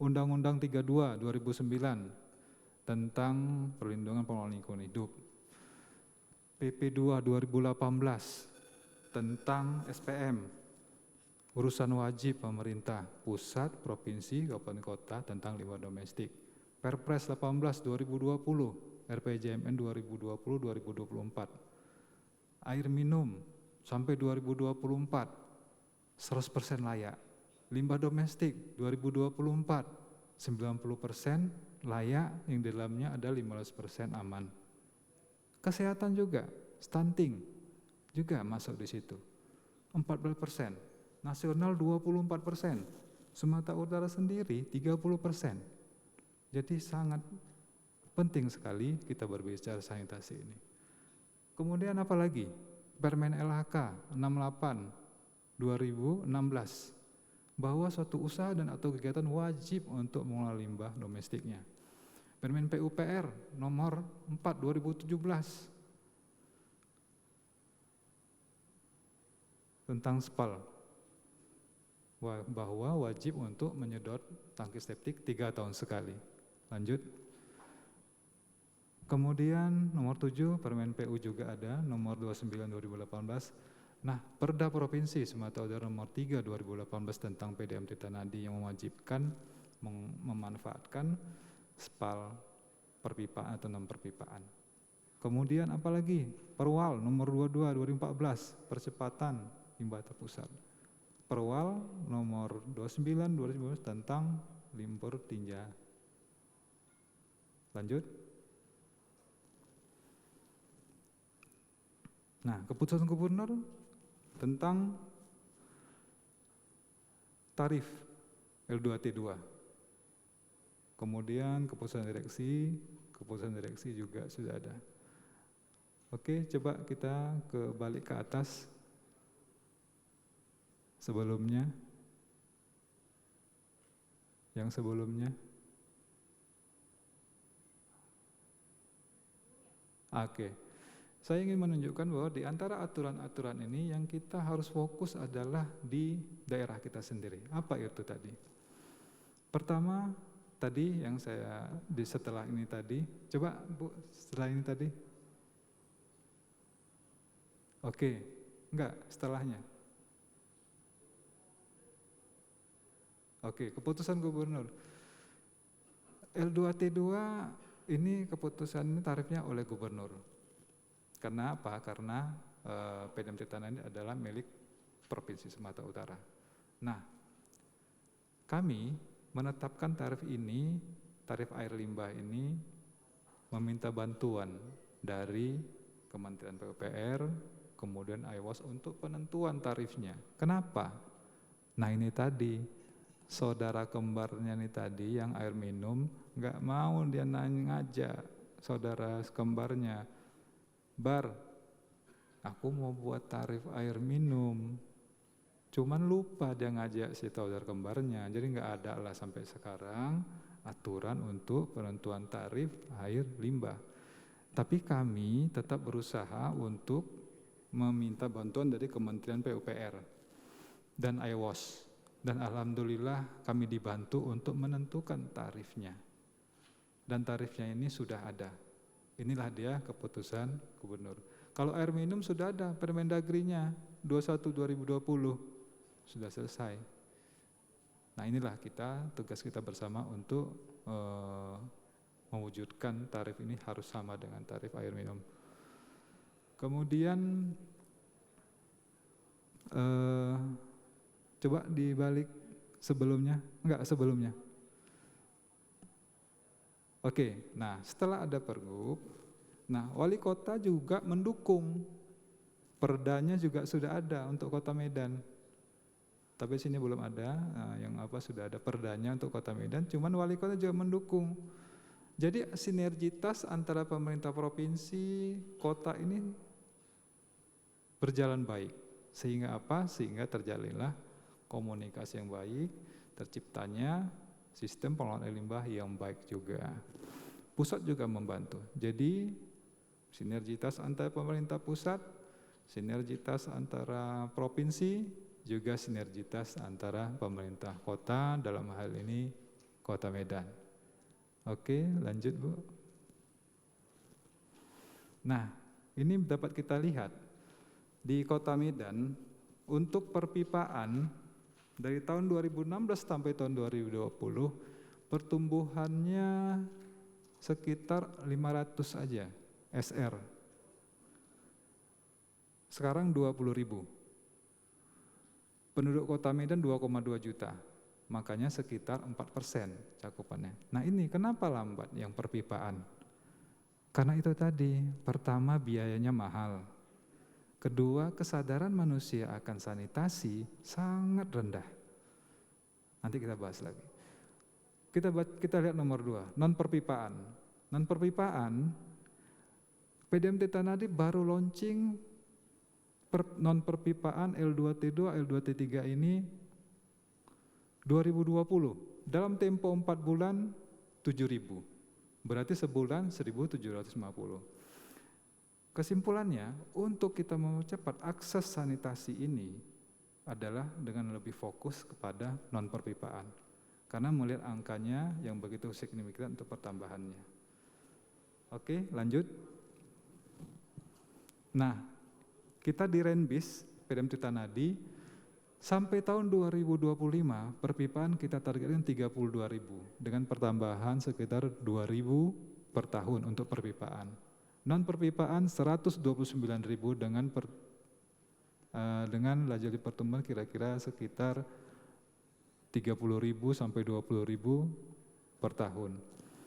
Undang-Undang 32 2009 tentang perlindungan pengelolaan lingkungan hidup. PP 2 2018 tentang SPM, urusan wajib pemerintah pusat, provinsi, kabupaten, kota tentang limbah domestik. Perpres 18 2020, RPJMN 2020-2024. Air minum sampai 2024 100% layak. Limbah domestik 2024 90% layak, yang di dalamnya ada 15% aman. Kesehatan juga, stunting juga masuk di situ. 14%, nasional 24%, Sumatera Utara sendiri 30%. Jadi sangat penting sekali kita berbicara sanitasi ini. Kemudian apa lagi? Permen LHK 68 2016 bahwa suatu usaha dan atau kegiatan wajib untuk mengelola limbah domestiknya. Permen PUPR nomor 4 2017 tentang SPAL, bahwa wajib untuk menyedot tangki septik 3 tahun sekali. Lanjut. Kemudian nomor 7 Permen PU juga ada, nomor 29 2018. Nah, Perda Provinsi Sumatera Utara nomor 3 2018 tentang PDAM Tirtanadi yang mewajibkan memanfaatkan SPAL perpipaan atau non perpipaan. Kemudian apalagi? Perwal nomor 22 2014 percepatan limbah terpusat. Perwal nomor 29 2019 tentang lumpur tinja. Lanjut. Nah, keputusan gubernur tentang tarif L2T2. Kemudian keputusan direksi juga sudah ada. Oke, coba kita balik ke atas. Sebelumnya. Yang sebelumnya. Oke. Saya ingin menunjukkan bahwa di antara aturan-aturan ini yang kita harus fokus adalah di daerah kita sendiri. Apa itu tadi? Pertama, tadi yang saya setelah ini tadi, coba Bu, setelah ini tadi. Oke, enggak, setelahnya. Oke, keputusan gubernur. L2T2 ini keputusan ini tarifnya oleh gubernur. Karena apa? Karena PDAM Tirtanadi adalah milik Provinsi Sumatera Utara. Nah, kami menetapkan tarif ini, tarif air limbah ini, meminta bantuan dari Kementerian PUPR, kemudian IWOS untuk penentuan tarifnya. Kenapa? Nah ini tadi, saudara kembarnya ini tadi yang air minum, nggak mau dia ngajak saudara kembarnya, Bar, aku mau buat tarif air minum. Cuman lupa dia ngajak si saudara kembarnya. Jadi nggak ada lah sampai sekarang aturan untuk penentuan tarif air limbah. Tapi kami tetap berusaha untuk meminta bantuan dari Kementerian PUPR dan IWOS. Dan alhamdulillah kami dibantu untuk menentukan tarifnya. Dan tarifnya ini sudah ada. Inilah dia keputusan gubernur. Kalau air minum sudah ada Permendagrinya 21/2020 sudah selesai. Nah inilah tugas kita bersama untuk mewujudkan tarif ini harus sama dengan tarif air minum. Kemudian coba dibalik sebelumnya, enggak sebelumnya. Oke, nah setelah ada pergub, nah wali kota juga mendukung, perdanya juga sudah ada untuk kota Medan. Tapi sini belum ada, yang sudah ada perdanya untuk kota Medan, cuman wali kota juga mendukung. Jadi sinergitas antara pemerintah provinsi, kota ini berjalan baik. Sehingga apa? Sehingga terjalinlah komunikasi yang baik, terciptanya sistem pengelolaan air limbah yang baik juga. Pusat juga membantu. Jadi sinergitas antara pemerintah pusat, sinergitas antara provinsi, juga sinergitas antara pemerintah kota, dalam hal ini Kota Medan. Oke, lanjut Bu. Nah, ini dapat kita lihat di Kota Medan untuk perpipaan dari tahun 2016 sampai tahun 2020 pertumbuhannya sekitar 500 aja SR. Sekarang 20.000. Penduduk Kota Medan 2,2 juta. Makanya sekitar 4% cakupannya. Nah ini kenapa lambat yang perpipaan? Karena itu tadi, pertama biayanya mahal. Kedua, kesadaran manusia akan sanitasi sangat rendah. Nanti kita bahas lagi. Kita lihat nomor 2, non-perpipaan. Non-perpipaan, PDAM Tirtanadi baru launching non-perpipaan L2T2, L2T3 ini 2020. Dalam tempo 4 bulan, 7.000. Berarti sebulan 1.750. Kesimpulannya, untuk kita mempercepat akses sanitasi ini, adalah dengan lebih fokus kepada non-perpipaan. Karena melihat angkanya yang begitu signifikan untuk pertambahannya. Oke, lanjut. Nah, kita di Renbis, PDM Tirtanadi, sampai tahun 2025 perpipaan kita targetkan 32.000 dengan pertambahan sekitar 2.000 per tahun untuk perpipaan. Non-perpipaan 129.000 dengan laju pertumbuhan kira-kira sekitar 30.000 sampai 20.000 per tahun.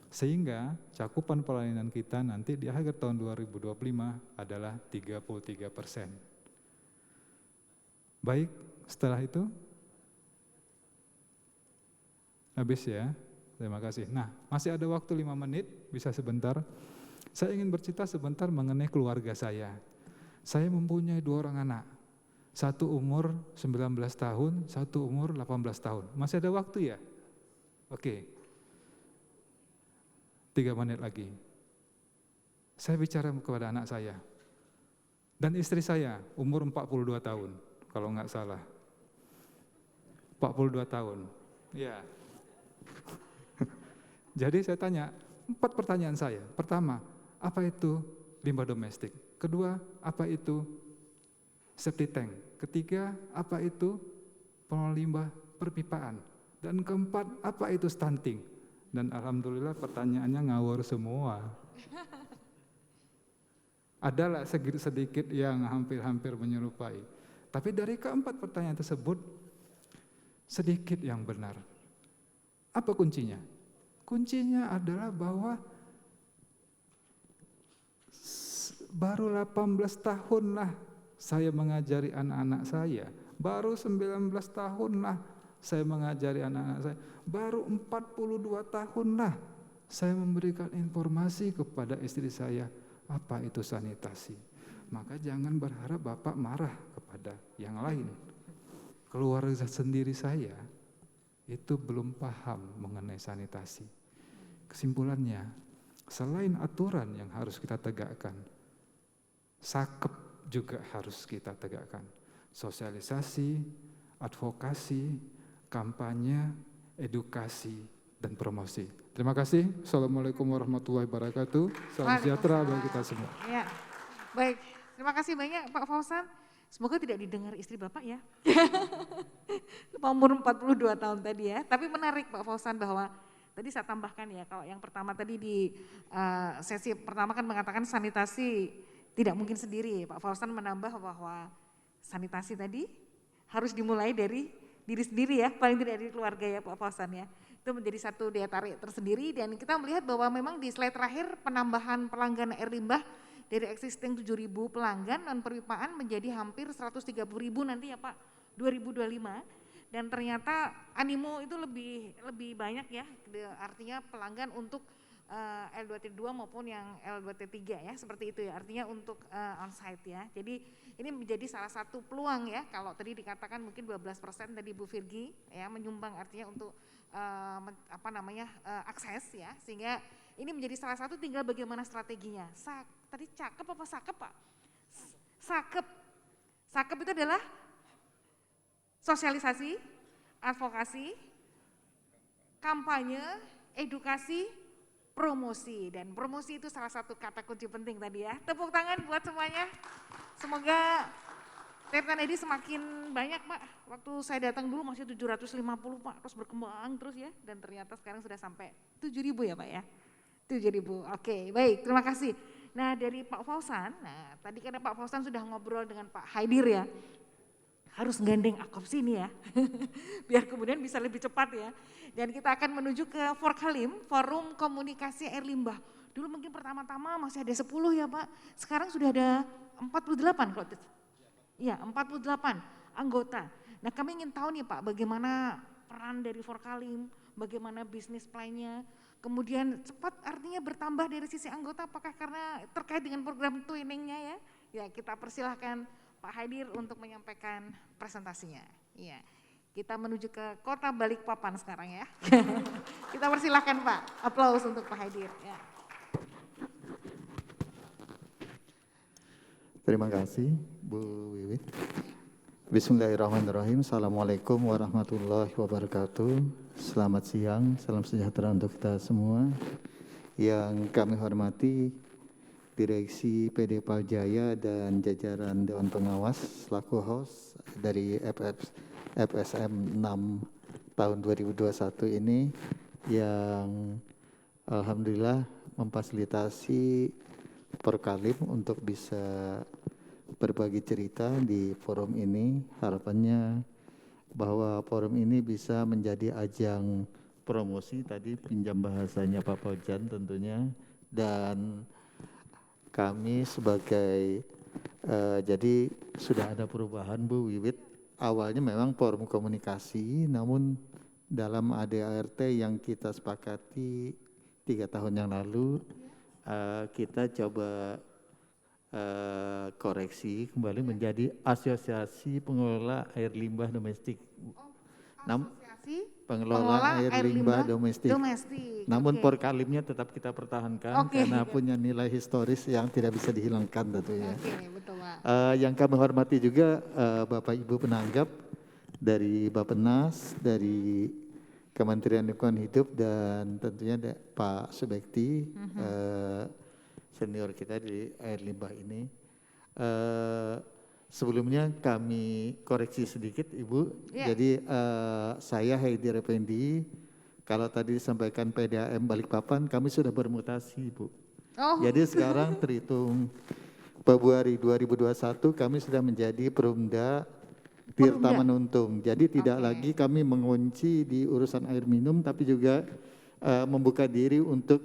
Sehingga cakupan pelayanan kita nanti di akhir tahun 2025 adalah 33%. Baik, setelah itu habis ya. Terima kasih. Nah, masih ada waktu 5 menit, bisa sebentar. Saya ingin bercerita sebentar mengenai keluarga saya. Saya mempunyai 2 orang anak. Satu umur 19 tahun, satu umur 18 tahun. Masih ada waktu ya? Oke. 3 menit lagi. Saya bicara kepada anak saya. Dan istri saya, umur 42 tahun, kalau nggak salah. 42 tahun. Ya. Jadi saya tanya, 4 pertanyaan saya. Pertama, apa itu limbah domestik? Kedua, apa itu septic tank? Ketiga, apa itu pengelola limbah perpipaan? Dan keempat, apa itu stunting? Dan alhamdulillah pertanyaannya ngawur semua. Adalah sedikit yang hampir-hampir menyerupai. Tapi dari keempat pertanyaan tersebut, sedikit yang benar. Apa kuncinya? Kuncinya adalah bahwa baru 18 tahun lah saya mengajari anak-anak saya. Baru 19 tahun lah saya mengajari anak-anak saya. Baru 42 tahun lah saya memberikan informasi kepada istri saya apa itu sanitasi. Maka jangan berharap Bapak marah kepada yang lain. Keluarga sendiri saya itu belum paham mengenai sanitasi. Kesimpulannya, selain aturan yang harus kita tegakkan, sakep juga harus kita tegakkan. Sosialisasi, advokasi, kampanye, edukasi, dan promosi. Terima kasih. Assalamualaikum warahmatullahi wabarakatuh. Salam sejahtera bagi kita semua. Ya, baik. Terima kasih banyak Pak Fauzan. Semoga tidak didengar istri Bapak ya. Umur 42 tahun tadi ya. Tapi menarik Pak Fauzan bahwa tadi saya tambahkan ya, kalau yang pertama tadi di sesi pertama kan mengatakan sanitasi tidak mungkin sendiri. Pak Fauzan menambah bahwa sanitasi tadi harus dimulai dari diri sendiri ya, paling tidak dari keluarga ya Pak Fauzan ya. Itu menjadi satu daya tarik tersendiri dan kita melihat bahwa memang di slide terakhir penambahan pelanggan air limbah dari existing 7.000 pelanggan non perpipaan menjadi hampir 130.000 nanti ya Pak 2025 dan ternyata animo itu lebih banyak ya, artinya pelanggan untuk L2T2 maupun yang L2T3 ya, seperti itu ya, artinya untuk on-site ya. Jadi ini menjadi salah satu peluang ya, kalau tadi dikatakan mungkin 12% tadi Bu Virgi ya, menyumbang artinya untuk akses ya, sehingga ini menjadi salah satu, tinggal bagaimana strateginya. Tadi cakep apa sakep Pak? Sakep. Sakep itu adalah sosialisasi, advokasi, kampanye, edukasi, promosi. Dan promosi itu salah satu kata kunci penting tadi ya. Tepuk tangan buat semuanya. Semoga Tirtanadi semakin banyak Pak. Waktu saya datang dulu masih 750 Pak, terus berkembang terus ya. Dan ternyata sekarang sudah sampai 7.000 ya Pak ya. 7.000, oke baik, terima kasih. Nah dari Pak Fauzan, nah tadi karena Pak Fauzan sudah ngobrol dengan Pak Haidir ya. Harus gandeng akopsi ini ya, biar kemudian bisa lebih cepat ya. Dan kita akan menuju ke Forkalim, Forum Komunikasi Air Limbah. Dulu mungkin pertama-tama masih ada 10 ya Pak, sekarang sudah ada 48 kalau iya 48 anggota. Nah kami ingin tahu nih Pak, bagaimana peran dari Forkalim, bagaimana bisnis plan-nya, kemudian cepat artinya bertambah dari sisi anggota, apakah karena terkait dengan program twinning-nya ya? Ya kita persilahkan Pak Haidir untuk menyampaikan presentasinya. Iya, kita menuju ke Kota Balikpapan sekarang ya. Kita persilahkan Pak, aplaus untuk Pak Haidir. Ya. Terima kasih Bu Wiwit. Bismillahirrahmanirrahim. Assalamualaikum warahmatullahi wabarakatuh. Selamat siang, salam sejahtera untuk kita semua. Yang kami hormati Direksi PD Paljaya dan jajaran Dewan Pengawas selaku host dari FSM 6 tahun 2021 ini yang alhamdulillah memfasilitasi Porkalim untuk bisa berbagi cerita di forum ini. Harapannya bahwa forum ini bisa menjadi ajang promosi, tadi pinjam bahasanya Pak Pojan tentunya, dan kami sebagai jadi sudah ada perubahan Bu Wiwit. Awalnya memang forum komunikasi, namun dalam ADART yang kita sepakati 3 tahun yang lalu, kita coba koreksi kembali menjadi Asosiasi Pengelola Air Limbah Domestik. Asosiasi Pengelola air limbah domestik. Namun oke. Porkalimnya tetap kita pertahankan karena punya nilai historis yang tidak bisa dihilangkan tentunya. Oke, betul Pak. Yang kami hormati juga Bapak Ibu penanggap dari Bappenas, dari Kementerian Lingkungan Hidup, dan tentunya Pak Subekti, senior kita di air limbah ini. Sebelumnya kami koreksi sedikit Ibu, jadi saya Haidir Effendi, kalau tadi disampaikan PDAM Balikpapan kami sudah bermutasi Ibu. Jadi sekarang terhitung Februari 2021 kami sudah menjadi Perumda Tirta Menuntung. Jadi tidak lagi kami mengunci di urusan air minum, tapi juga membuka diri untuk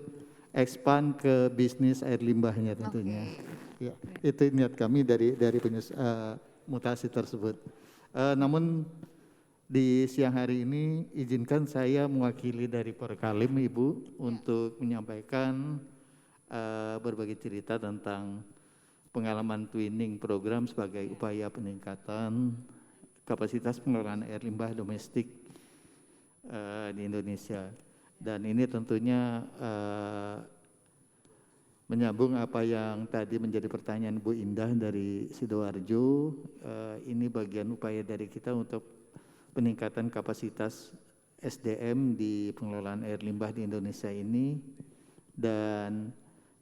expand ke bisnis air limbahnya tentunya. Ya, itu niat kami dari mutasi tersebut. Namun di siang hari ini izinkan saya mewakili dari Porkalim Ibu untuk menyampaikan berbagai cerita tentang pengalaman twinning program sebagai upaya peningkatan kapasitas pengelolaan air limbah domestik di Indonesia. Dan ini tentunya menyambung apa yang tadi menjadi pertanyaan Bu Indah dari Sidoarjo. Ini bagian upaya dari kita untuk peningkatan kapasitas SDM di pengelolaan air limbah di Indonesia ini. Dan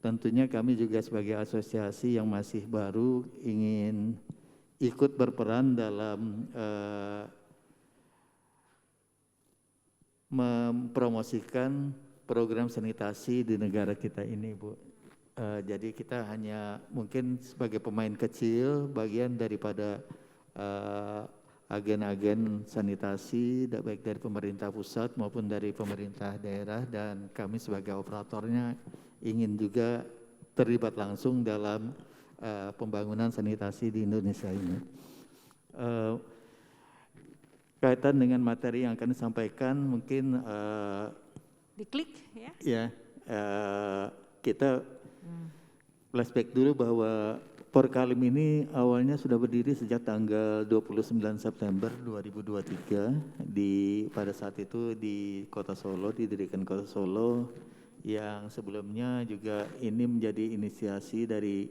tentunya kami juga sebagai asosiasi yang masih baru ingin ikut berperan dalam mempromosikan program sanitasi di negara kita ini Bu. Jadi kita hanya mungkin sebagai pemain kecil bagian daripada agen-agen sanitasi baik dari pemerintah pusat maupun dari pemerintah daerah, dan kami sebagai operatornya ingin juga terlibat langsung dalam pembangunan sanitasi di Indonesia ini. Kaitan dengan materi yang akan disampaikan mungkin Diklik ya. ya kita flashback dulu bahwa Porkalim ini awalnya sudah berdiri sejak tanggal 29 September 2023 pada saat itu di Kota Solo, didirikan Kota Solo, yang sebelumnya juga ini menjadi inisiasi dari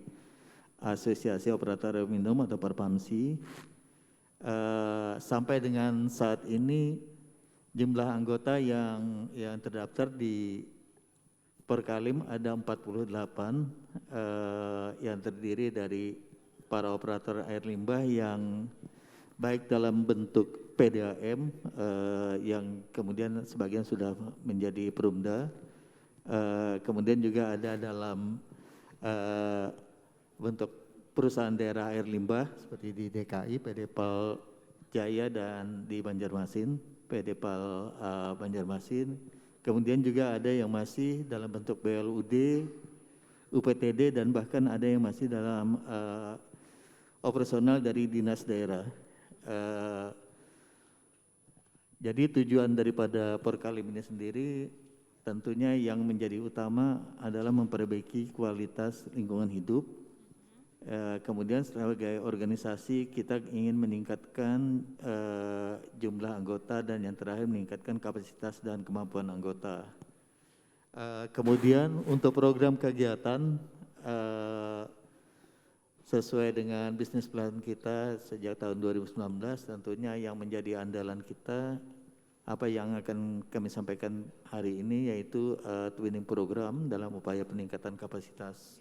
Asosiasi Operator Air Minum atau Perpamsi. Sampai dengan saat ini jumlah anggota yang terdaftar di Porkalim ada 48 yang terdiri dari para operator air limbah yang baik dalam bentuk PDAM yang kemudian sebagian sudah menjadi Perumda, kemudian juga ada dalam bentuk perusahaan daerah air limbah seperti di DKI, PD Pal Jaya, dan di Banjarmasin, PD Pal Banjarmasin. Kemudian juga ada yang masih dalam bentuk BLUD, UPTD, dan bahkan ada yang masih dalam operasional dari dinas daerah. Jadi tujuan daripada Porkalim ini sendiri tentunya yang menjadi utama adalah memperbaiki kualitas lingkungan hidup. Kemudian sebagai organisasi kita ingin meningkatkan jumlah anggota, dan yang terakhir meningkatkan kapasitas dan kemampuan anggota. Kemudian untuk program kegiatan sesuai dengan bisnis plan kita sejak tahun 2019, tentunya yang menjadi andalan kita apa yang akan kami sampaikan hari ini yaitu twinning program dalam upaya peningkatan kapasitas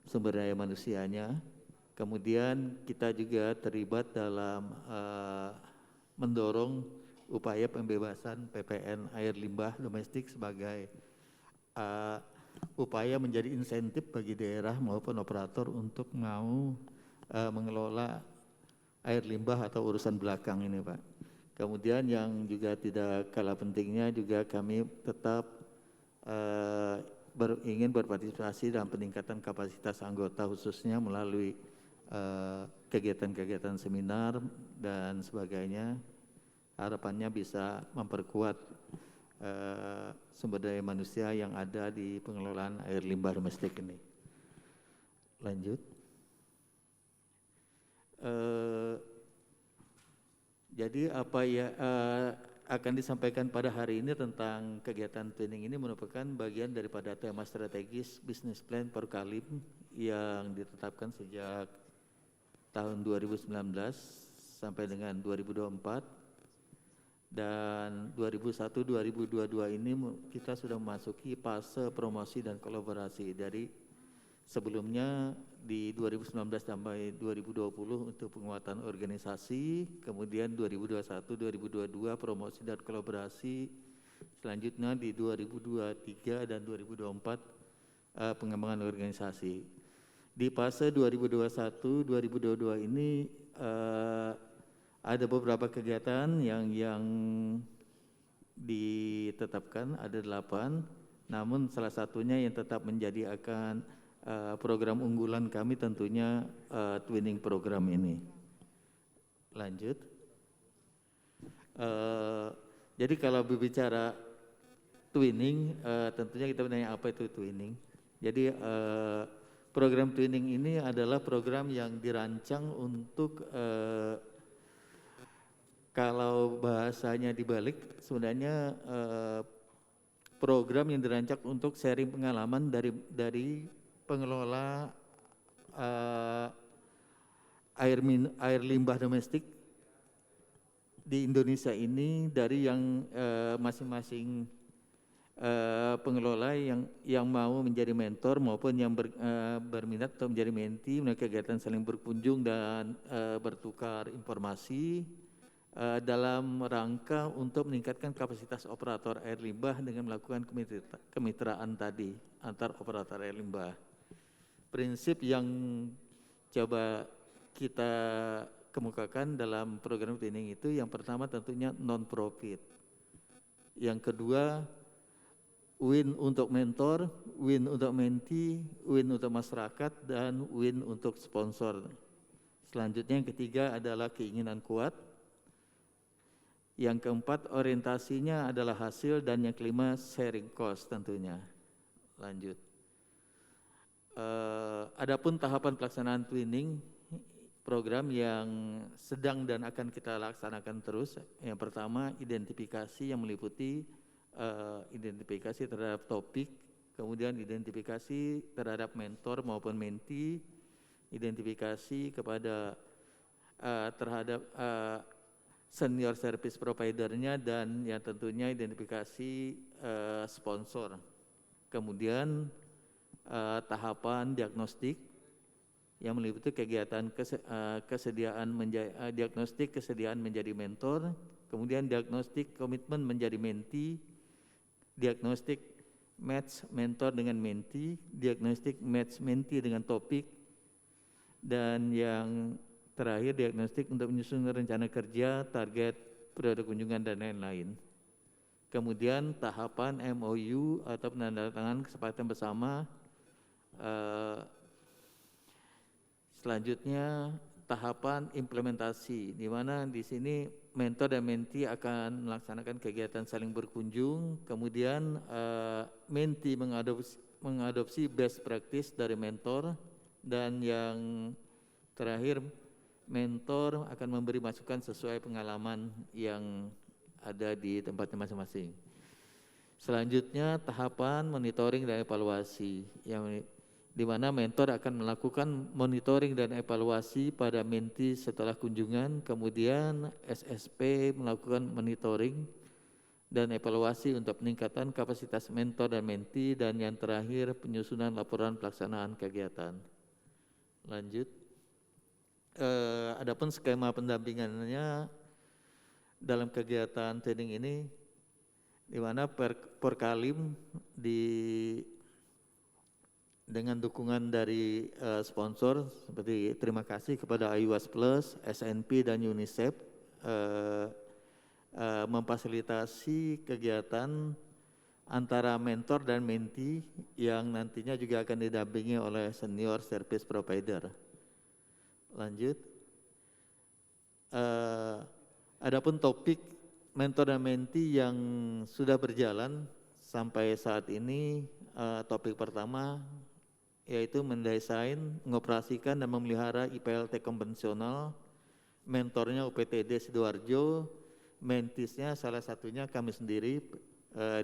sumber daya manusianya. Kemudian kita juga terlibat dalam mendorong upaya pembebasan PPN air limbah domestik sebagai upaya menjadi insentif bagi daerah maupun operator untuk mau mengelola air limbah atau urusan belakang ini, Pak. Kemudian yang juga tidak kalah pentingnya juga kami tetap ingin berpartisipasi dalam peningkatan kapasitas anggota khususnya melalui kegiatan-kegiatan seminar dan sebagainya. Harapannya bisa memperkuat sumber daya manusia yang ada di pengelolaan air limbah domestik ini. Lanjut. Jadi apa ya akan disampaikan pada hari ini tentang kegiatan twinning ini merupakan bagian daripada tema strategis Business Plan Porkalim yang ditetapkan sejak tahun 2019 sampai dengan 2024. Dan 2001-2022 ini kita sudah memasuki fase promosi dan kolaborasi. Dari sebelumnya di 2019 sampai 2020 untuk penguatan organisasi, kemudian 2021-2022 promosi dan kolaborasi, selanjutnya di 2023 dan 2024 pengembangan organisasi. Di fase 2021-2022 ini ada beberapa kegiatan yang ditetapkan, ada 8, namun salah satunya yang tetap menjadi akan program unggulan kami tentunya twinning program ini. Lanjut. Jadi kalau berbicara twinning, tentunya kita menanya apa itu twinning. Jadi program twinning ini adalah program yang dirancang untuk kalau bahasanya dibalik, sebenarnya program yang dirancang untuk sharing pengalaman dari pengelola air limbah domestik di Indonesia ini, dari yang masing-masing pengelola yang mau menjadi mentor maupun yang berminat atau menjadi menti, melalui kegiatan saling berkunjung dan bertukar informasi dalam rangka untuk meningkatkan kapasitas operator air limbah dengan melakukan kemitraan tadi antar operator air limbah. Prinsip yang coba kita kemukakan dalam program training itu yang pertama tentunya non-profit. Yang kedua win untuk mentor, win untuk menti, win untuk masyarakat, dan win untuk sponsor. Selanjutnya yang ketiga adalah keinginan kuat. Yang keempat orientasinya adalah hasil, dan yang kelima sharing cost tentunya. Lanjut. Adapun tahapan pelaksanaan twinning program yang sedang dan akan kita laksanakan terus. Yang pertama identifikasi yang meliputi identifikasi terhadap topik, kemudian identifikasi terhadap mentor maupun menti, identifikasi kepada terhadap senior service providernya, dan yang tentunya identifikasi sponsor. Kemudian tahapan diagnostik yang meliputi kegiatan diagnostik kesediaan menjadi mentor, kemudian diagnostik komitmen menjadi menti, diagnostik match mentor dengan menti, diagnostik match menti dengan topik, dan yang terakhir diagnostik untuk menyusun rencana kerja, target, periode kunjungan, dan lain-lain. Kemudian tahapan MOU atau penandatanganan kesepakatan bersama. Selanjutnya tahapan implementasi, di mana di sini mentor dan menti akan melaksanakan kegiatan saling berkunjung, kemudian menti mengadopsi best practice dari mentor, dan yang terakhir mentor akan memberi masukan sesuai pengalaman yang ada di tempatnya masing-masing. Selanjutnya tahapan monitoring dan evaluasi di mana mentor akan melakukan monitoring dan evaluasi pada menti setelah kunjungan, kemudian SSP melakukan monitoring dan evaluasi untuk peningkatan kapasitas mentor dan menti, dan yang terakhir penyusunan laporan pelaksanaan kegiatan. Lanjut. Adapun skema pendampingannya dalam kegiatan training ini, di mana Porkalim dengan dukungan dari sponsor seperti terima kasih kepada IWAS Plus, SNP dan UNICEF memfasilitasi kegiatan antara mentor dan menti yang nantinya juga akan didampingi oleh senior service provider. Lanjut. Adapun topik mentor dan menti yang sudah berjalan sampai saat ini, topik pertama yaitu mendesain, mengoperasikan dan memelihara IPLT konvensional. Mentornya UPTD Sidoarjo, mentisnya salah satunya kami sendiri,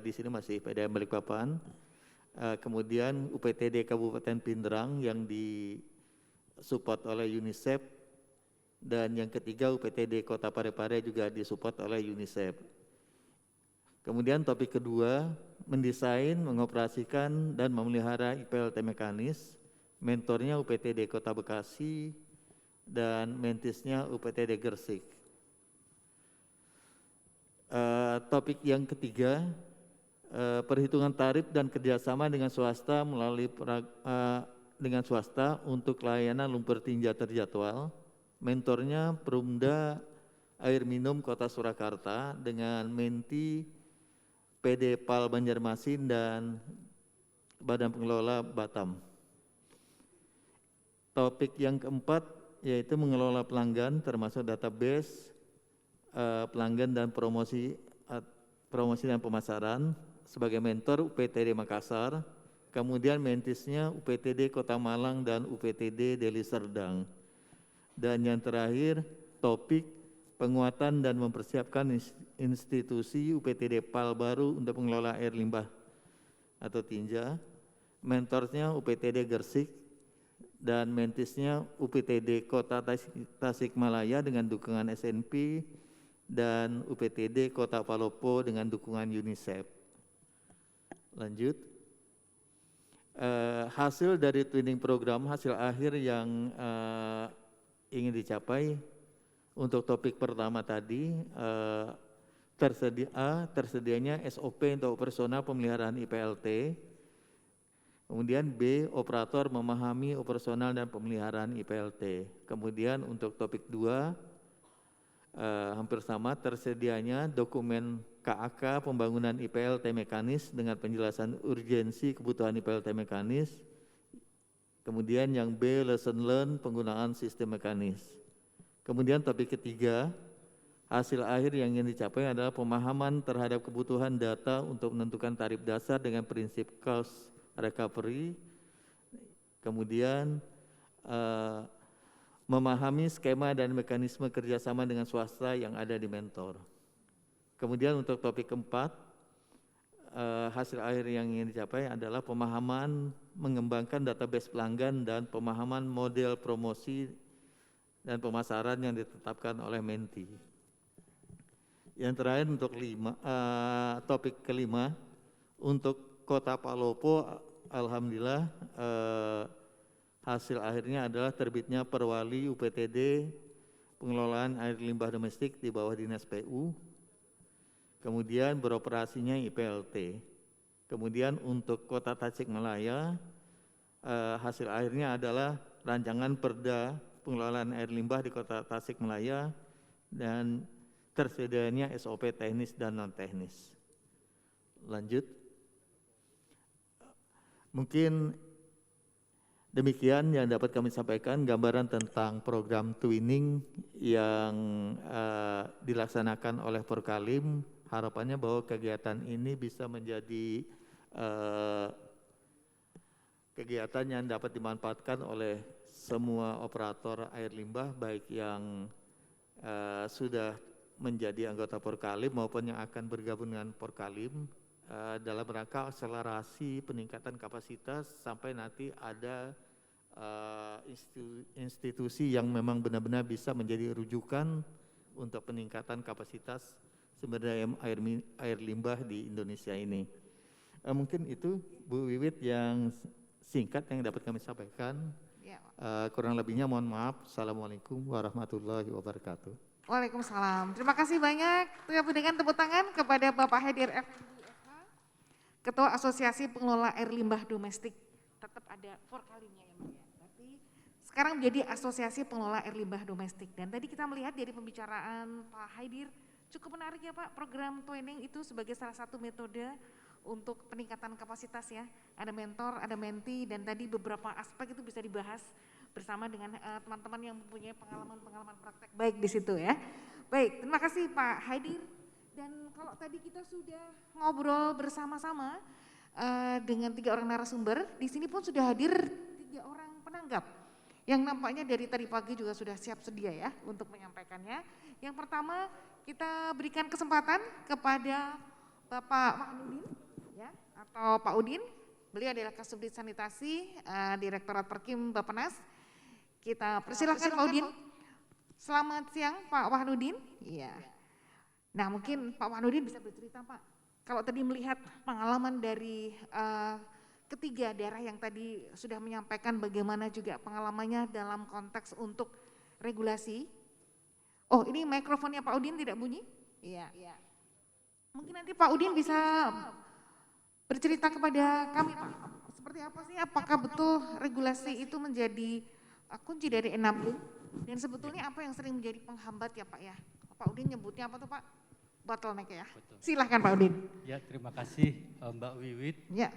di sini masih PDAM Balikpapan. Kemudian UPTD Kabupaten Pindrang yang disupport oleh UNICEF, dan yang ketiga UPTD Kota Parepare juga disupport oleh UNICEF. Kemudian topik kedua, mendesain, mengoperasikan dan memelihara IPLT mekanis. Mentornya UPTD Kota Bekasi dan mentisnya UPTD Gresik. Topik yang ketiga, perhitungan tarif dan kerjasama dengan swasta melalui dengan swasta untuk layanan lumpur tinja terjadwal. Mentornya Perumda Air Minum Kota Surakarta dengan menti PD PAL Banjarmasin dan Badan Pengelola Batam. Topik yang keempat yaitu mengelola pelanggan termasuk database pelanggan dan promosi dan pemasaran. Sebagai mentor UPTD Makassar, kemudian mentisnya UPTD Kota Malang dan UPTD Deli Serdang. Dan yang terakhir topik penguatan dan mempersiapkan institusi UPTD PAL baru untuk mengelola air limbah atau tinja. Mentornya UPTD Gresik dan mentisnya UPTD Kota Tasikmalaya dengan dukungan SNP dan UPTD Kota Palopo dengan dukungan UNICEF. Lanjut. Hasil dari twinning program, hasil akhir yang ingin dicapai untuk topik pertama tadi, tersedianya SOP untuk operasional pemeliharaan IPLT. Kemudian B, operator memahami operasional dan pemeliharaan IPLT. Kemudian untuk topik 2, hampir sama, tersedianya dokumen KAK pembangunan IPLT mekanis dengan penjelasan urgensi kebutuhan IPLT mekanis. Kemudian yang B, lesson learn penggunaan sistem mekanis. Kemudian topik ketiga, hasil akhir yang ingin dicapai adalah pemahaman terhadap kebutuhan data untuk menentukan tarif dasar dengan prinsip cost recovery. Kemudian memahami skema dan mekanisme kerjasama dengan swasta yang ada di mentor. Kemudian untuk topik keempat, hasil akhir yang ingin dicapai adalah pemahaman mengembangkan database pelanggan dan pemahaman model promosi dan pemasaran yang ditetapkan oleh menti. Yang terakhir untuk topik kelima, untuk Kota Palopo, alhamdulillah hasil akhirnya adalah terbitnya Perwali UPTD pengelolaan air limbah domestik di bawah Dinas PU. Kemudian beroperasinya IPLT. Kemudian untuk Kota Tasikmalaya, hasil akhirnya adalah rancangan Perda pengelolaan air limbah di Kota Tasikmalaya dan tersedianya SOP teknis dan non teknis. Lanjut. Mungkin demikian yang dapat kami sampaikan, gambaran tentang program twinning yang dilaksanakan oleh Porkalim. Harapannya bahwa kegiatan ini bisa menjadi kegiatan yang dapat dimanfaatkan oleh semua operator air limbah, baik yang sudah menjadi anggota Porkalim maupun yang akan bergabung dengan Porkalim. dalam rangka akselerasi peningkatan kapasitas sampai nanti ada institusi yang memang benar-benar bisa menjadi rujukan untuk peningkatan kapasitas sumber daya air limbah di Indonesia ini. Mungkin itu Bu Wiwit yang singkat yang dapat kami sampaikan. Ya. Kurang lebihnya mohon maaf. Assalamualaikum warahmatullahi wabarakatuh. Waalaikumsalam. Terima kasih banyak. Berikan tepuk tangan kepada Bapak Haidir Effendi, Ketua Asosiasi Pengelola Air Limbah Domestik. Tetap ada kalinya ya Mbak ya. Tapi sekarang menjadi Asosiasi Pengelola Air Limbah Domestik. Dan tadi kita melihat dari pembicaraan Pak Haidir, cukup menarik ya Pak, program twinning itu sebagai salah satu metode untuk peningkatan kapasitas ya. Ada mentor, ada menti, dan tadi beberapa aspek itu bisa dibahas bersama dengan teman-teman yang mempunyai pengalaman-pengalaman praktek baik di situ ya. Baik, terima kasih Pak Haidir. Dan kalau tadi kita sudah ngobrol bersama-sama dengan 3 orang narasumber, di sini pun sudah hadir 3 orang penanggap yang nampaknya dari tadi pagi juga sudah siap sedia ya untuk menyampaikannya. Yang pertama kita berikan kesempatan kepada Bapak Wahnudin ya, atau Pak Udin. Beliau adalah Kasubdit Sanitasi, Direktorat Perkim Bappenas. Kita persilahkan Pak Udin. Selamat siang Pak Wahnudin. Iya. Nah mungkin Pak Wahnudin bisa bercerita Pak, kalau tadi melihat pengalaman dari ketiga daerah yang tadi sudah menyampaikan bagaimana juga pengalamannya dalam konteks untuk regulasi. Oh ini mikrofonnya Pak Udin tidak bunyi? Iya. Mungkin nanti Pak Udin bisa bercerita kepada kami Pak, seperti apa sih, apakah betul regulasi itu menjadi kunci dari enabling dan sebetulnya apa yang sering menjadi penghambat ya Pak ya? Pak Udin nyebutnya apa tuh Pak? Bottleneck ya. Betul. Silahkan Pak Udin. Ya terima kasih Mbak Wiwit. Ya.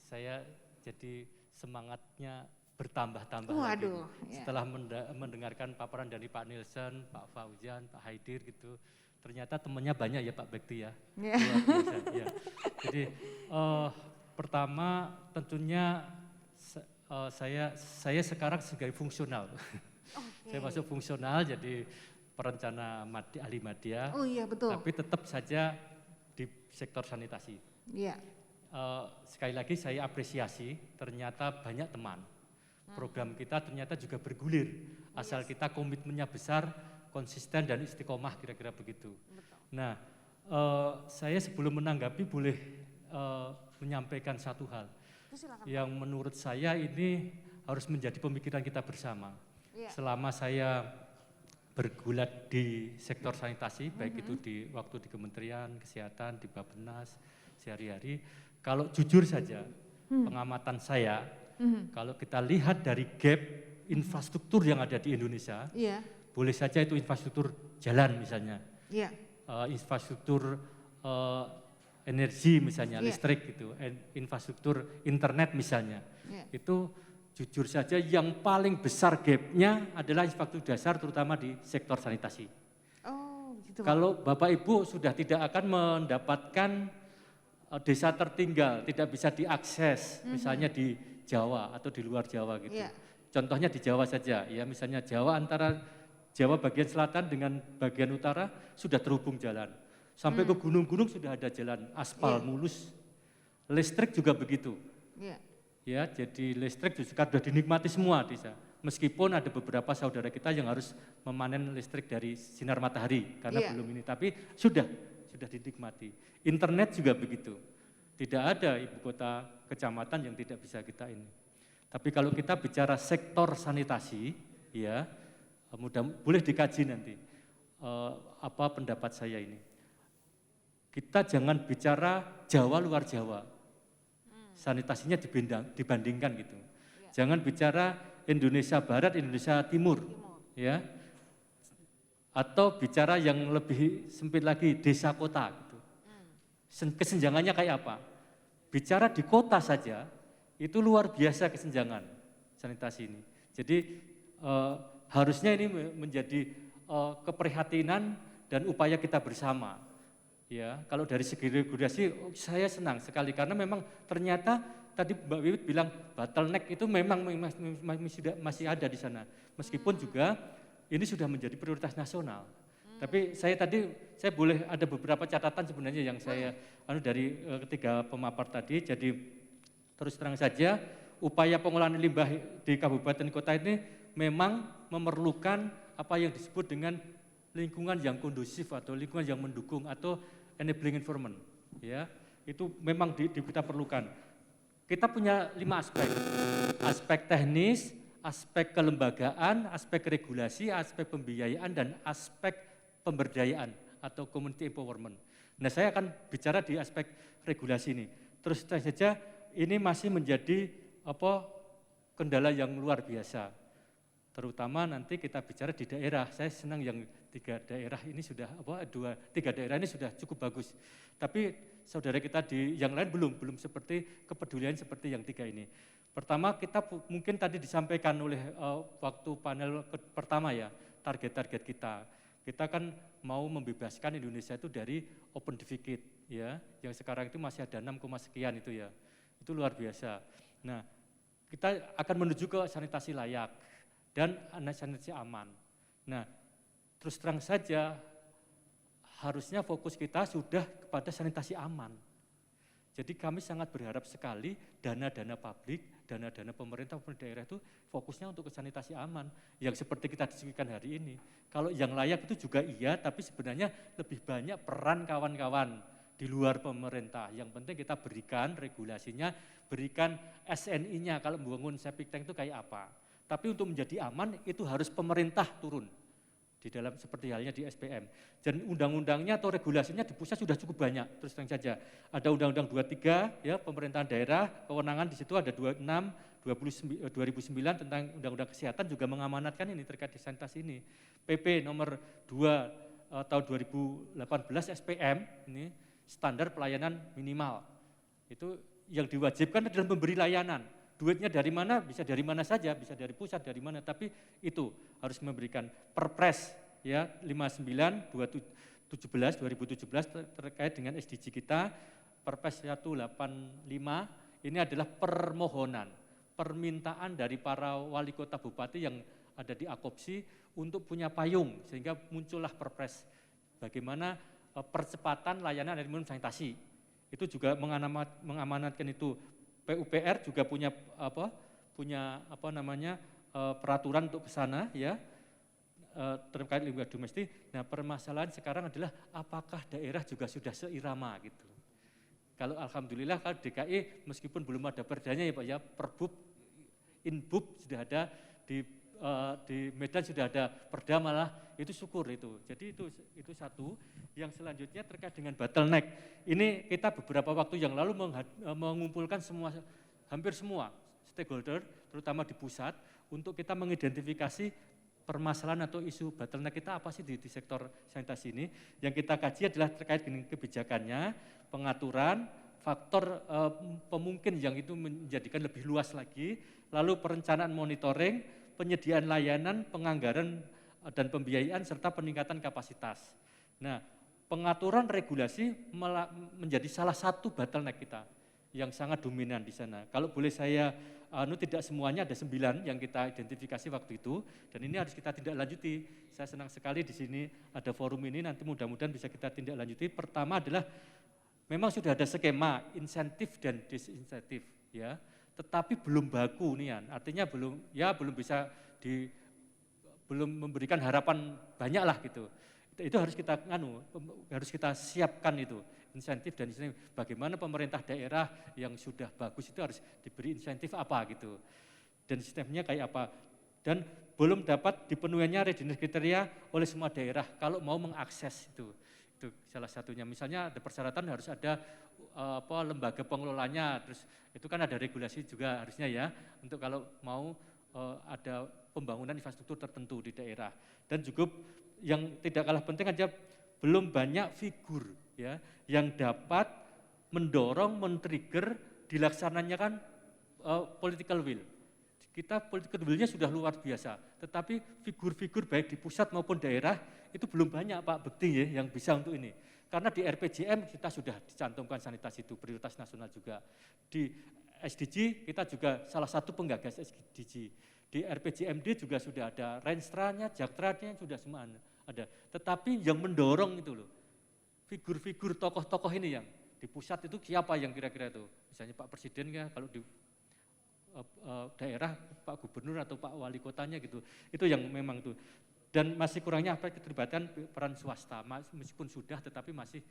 Saya jadi semangatnya bertambah-tambah Waduh, lagi. ya. Setelah mendengarkan paparan dari Pak Nilsen, Pak Fauzan, Pak Haidir gitu. Ternyata temannya banyak ya Pak Bekti ya. Ya. Luar biasa, ya. Jadi pertama tentunya saya sekarang sebagai fungsional. Okay. Saya masuk fungsional jadi perencana ahli media. Oh iya betul. Tapi tetap saja di sektor sanitasi. Iya. Sekali lagi saya apresiasi ternyata banyak teman. Program kita ternyata juga bergulir. Asal kita komitmennya besar, konsisten dan istiqomah kira-kira begitu. Betul. Nah saya sebelum menanggapi boleh menyampaikan satu hal. Silakan. Yang menurut saya ini harus menjadi pemikiran kita bersama. Iya. Selama saya bergulat di sektor sanitasi, baik itu di waktu di Kementerian Kesehatan, di Bappenas, sehari-hari, kalau jujur saja pengamatan saya, kalau kita lihat dari gap infrastruktur yang ada di Indonesia, Iya. boleh saja itu infrastruktur jalan misalnya, Iya. infrastruktur energi misalnya, Iya. listrik gitu, infrastruktur internet misalnya, Iya. itu jujur saja yang paling besar gapnya adalah infrastruktur dasar terutama di sektor sanitasi. Oh gitu. Kalau Bapak Ibu sudah tidak akan mendapatkan desa tertinggal, tidak bisa diakses misalnya di Jawa atau di luar Jawa gitu. Iya. Contohnya di Jawa saja, ya misalnya Jawa antara Jawa bagian selatan dengan bagian utara sudah terhubung jalan. Sampai ke gunung-gunung sudah ada jalan aspal mulus. Listrik juga begitu. Iya. Ya, jadi listrik juga sudah dinikmati semua desa. Meskipun ada beberapa saudara kita yang harus memanen listrik dari sinar matahari karena Iya. belum ini, tapi sudah dinikmati. Internet juga begitu. Tidak ada ibu kota kecamatan yang tidak bisa kita ini. Tapi kalau kita bicara sektor sanitasi, ya boleh dikaji nanti apa pendapat saya ini. Kita jangan bicara Jawa luar Jawa. Sanitasinya dibandingkan gitu. Jangan bicara Indonesia Barat, Indonesia Timur, ya. Atau bicara yang lebih sempit lagi desa kota gitu. Kesenjangannya kayak apa? Bicara di kota saja itu luar biasa kesenjangan sanitasi ini. Jadi harusnya ini menjadi keprihatinan dan upaya kita bersama. Ya, kalau dari segi regulasi saya senang sekali karena memang ternyata tadi Mbak Wiwit bilang bottleneck itu memang masih ada di sana. Meskipun juga ini sudah menjadi prioritas nasional. Tapi saya boleh ada beberapa catatan sebenarnya yang saya dari ketiga pemapar tadi. Jadi terus terang saja upaya pengolahan limbah di kabupaten kota ini memang memerlukan apa yang disebut dengan lingkungan yang kondusif atau lingkungan yang mendukung atau enabling environment. Ya, itu memang kita perlukan. Kita punya 5 aspek. Aspek teknis, aspek kelembagaan, aspek regulasi, aspek pembiayaan, dan aspek pemberdayaan atau community empowerment. Nah, saya akan bicara di aspek regulasi ini. Terus saja ini masih menjadi kendala yang luar biasa. Terutama nanti kita bicara di daerah. Saya senang yang 3 daerah ini sudah 3 daerah ini sudah cukup bagus. Tapi saudara kita di yang lain belum seperti kepedulian seperti yang 3 ini. Pertama, kita mungkin tadi disampaikan oleh waktu panel pertama ya, target-target kita. Kita kan mau membebaskan Indonesia itu dari open-defecate ya, yang sekarang itu masih ada 6, sekian itu ya. Itu luar biasa. Nah, kita akan menuju ke sanitasi layak dan sanitasi aman. Nah, terus terang saja harusnya fokus kita sudah kepada sanitasi aman. Jadi kami sangat berharap sekali dana-dana publik, dana-dana pemerintah daerah itu fokusnya untuk ke sanitasi aman. Yang seperti kita diskusikan hari ini. Kalau yang layak itu juga iya, tapi sebenarnya lebih banyak peran kawan-kawan di luar pemerintah. Yang penting kita berikan regulasinya, berikan SNI-nya kalau membangun septic tank itu kayak apa. Tapi untuk menjadi aman itu harus pemerintah turun. Di dalam seperti halnya di SPM. Dan undang-undangnya atau regulasinya di pusat sudah cukup banyak, terus terang saja. Ada Undang-Undang 23 ya, pemerintahan daerah, kewenangan di situ ada 26 2009 tentang Undang-Undang Kesehatan juga mengamanatkan ini terkait di sanitasi ini. PP nomor 2 tahun 2018 SPM ini standar pelayanan minimal. Itu yang diwajibkan adalah memberi layanan. Duitnya dari mana? Bisa dari mana saja, bisa dari pusat, dari mana. Tapi itu harus memberikan Perpres ya 59 2017 terkait dengan SDG kita. Perpres 185 ini adalah permohonan, permintaan dari para wali kota bupati yang ada di Akopsi untuk punya payung sehingga muncullah Perpres. Bagaimana percepatan layanan air minum sanitasi. Itu juga mengamanatkan itu. PUPR juga punya peraturan untuk ke sana ya terkait limbah domestik. Nah, permasalahan sekarang adalah apakah daerah juga sudah seirama gitu. Kalau alhamdulillah kalau DKI meskipun belum ada perdanya ya Pak ya, Perbub, Inbub sudah ada di Medan sudah ada perda malah, itu syukur itu. Jadi itu satu. Yang selanjutnya terkait dengan bottleneck. Ini kita beberapa waktu yang lalu mengumpulkan hampir semua stakeholder, terutama di pusat, untuk kita mengidentifikasi permasalahan atau isu bottleneck kita apa sih di sektor sanitasi ini. Yang kita kaji adalah terkait dengan kebijakannya, pengaturan, faktor pemungkin yang itu menjadikan lebih luas lagi, lalu perencanaan monitoring, penyediaan layanan, penganggaran dan pembiayaan, serta peningkatan kapasitas. Nah, pengaturan regulasi menjadi salah satu bottleneck kita yang sangat dominan di sana. Kalau boleh saya, tidak semuanya, ada 9 yang kita identifikasi waktu itu, dan ini harus kita tindak lanjuti. Saya senang sekali di sini ada forum ini, nanti mudah-mudahan bisa kita tindak lanjuti. Pertama adalah, memang sudah ada skema insentif dan disinsentif, ya, tetapi belum baku nian, artinya belum bisa belum memberikan harapan banyak lah gitu. Itu harus kita siapkan itu insentif dan insentif. Bagaimana pemerintah daerah yang sudah bagus itu harus diberi insentif apa gitu, dan sistemnya kayak apa. Dan belum dapat dipenuhinya readiness kriteria oleh semua daerah kalau mau mengakses itu salah satunya. Misalnya ada persyaratan harus ada lembaga pengelolanya, terus itu kan ada regulasi juga harusnya ya untuk kalau mau ada pembangunan infrastruktur tertentu di daerah. Dan juga yang tidak kalah penting aja, belum banyak figur ya yang dapat mendorong, men-trigger dilaksananya kan political will. Kita political will-nya sudah luar biasa, tetapi figur-figur baik di pusat maupun daerah itu belum banyak Pak Bekti ya yang bisa untuk ini. Karena di RPJM kita sudah dicantumkan sanitasi itu prioritas nasional juga. Di SDG kita juga salah satu penggagas SDG. Di RPJMD juga sudah ada Renstra-nya, Jaktra-nya sudah semua ada. Tetapi yang mendorong itu loh, figur-figur tokoh-tokoh ini yang di pusat itu siapa yang kira-kira itu? Misalnya Pak Presiden ya, kalau di daerah Pak Gubernur atau Pak Wali Kotanya gitu. Itu yang memang itu. Dan masih kurangnya apa keterlibatan peran swasta, meskipun sudah tetapi masih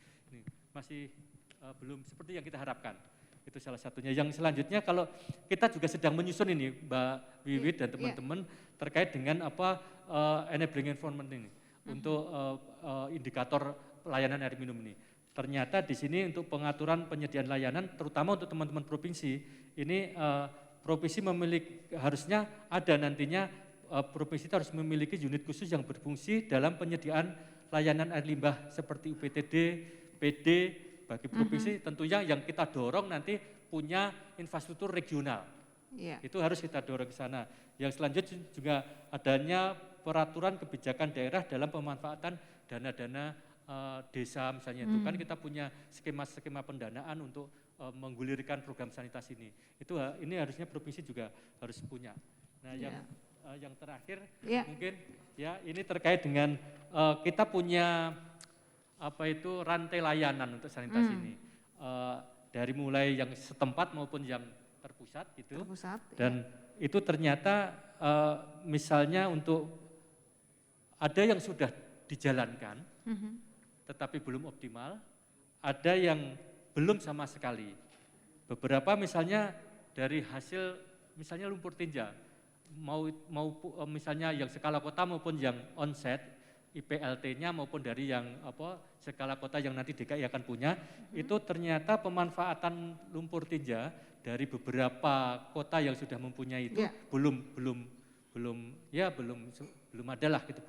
belum seperti yang kita harapkan. Itu salah satunya. Yang selanjutnya kalau kita juga sedang menyusun ini Mbak Wiwit dan teman-teman terkait dengan enabling environment ini untuk indikator pelayanan air minum ini. Ternyata di sini untuk pengaturan penyediaan layanan terutama untuk teman-teman provinsi ini provinsi harusnya ada nantinya provinsi harus memiliki unit khusus yang berfungsi dalam penyediaan layanan air limbah seperti UPTD, PD bagi provinsi tentunya yang kita dorong nanti punya infrastruktur regional. Itu harus kita dorong ke sana. Yang selanjutnya juga adanya peraturan kebijakan daerah dalam pemanfaatan dana-dana desa misalnya itu kan kita punya skema-skema pendanaan untuk menggulirkan program sanitasi ini. Ini harusnya provinsi juga harus punya. Nah, yang terakhir mungkin ya ini terkait dengan kita punya rantai layanan untuk sanitasi ini. Dari mulai yang setempat maupun yang terpusat gitu. Dan itu ternyata misalnya untuk ada yang sudah dijalankan tetapi belum optimal, ada yang belum sama sekali. Beberapa misalnya dari hasil misalnya lumpur tinja, mau misalnya yang skala kota maupun yang onset, IPLT-nya maupun dari yang skala kota yang nanti DKI akan punya, itu ternyata pemanfaatan lumpur tinja dari beberapa kota yang sudah mempunyai itu belum ada lah gitu,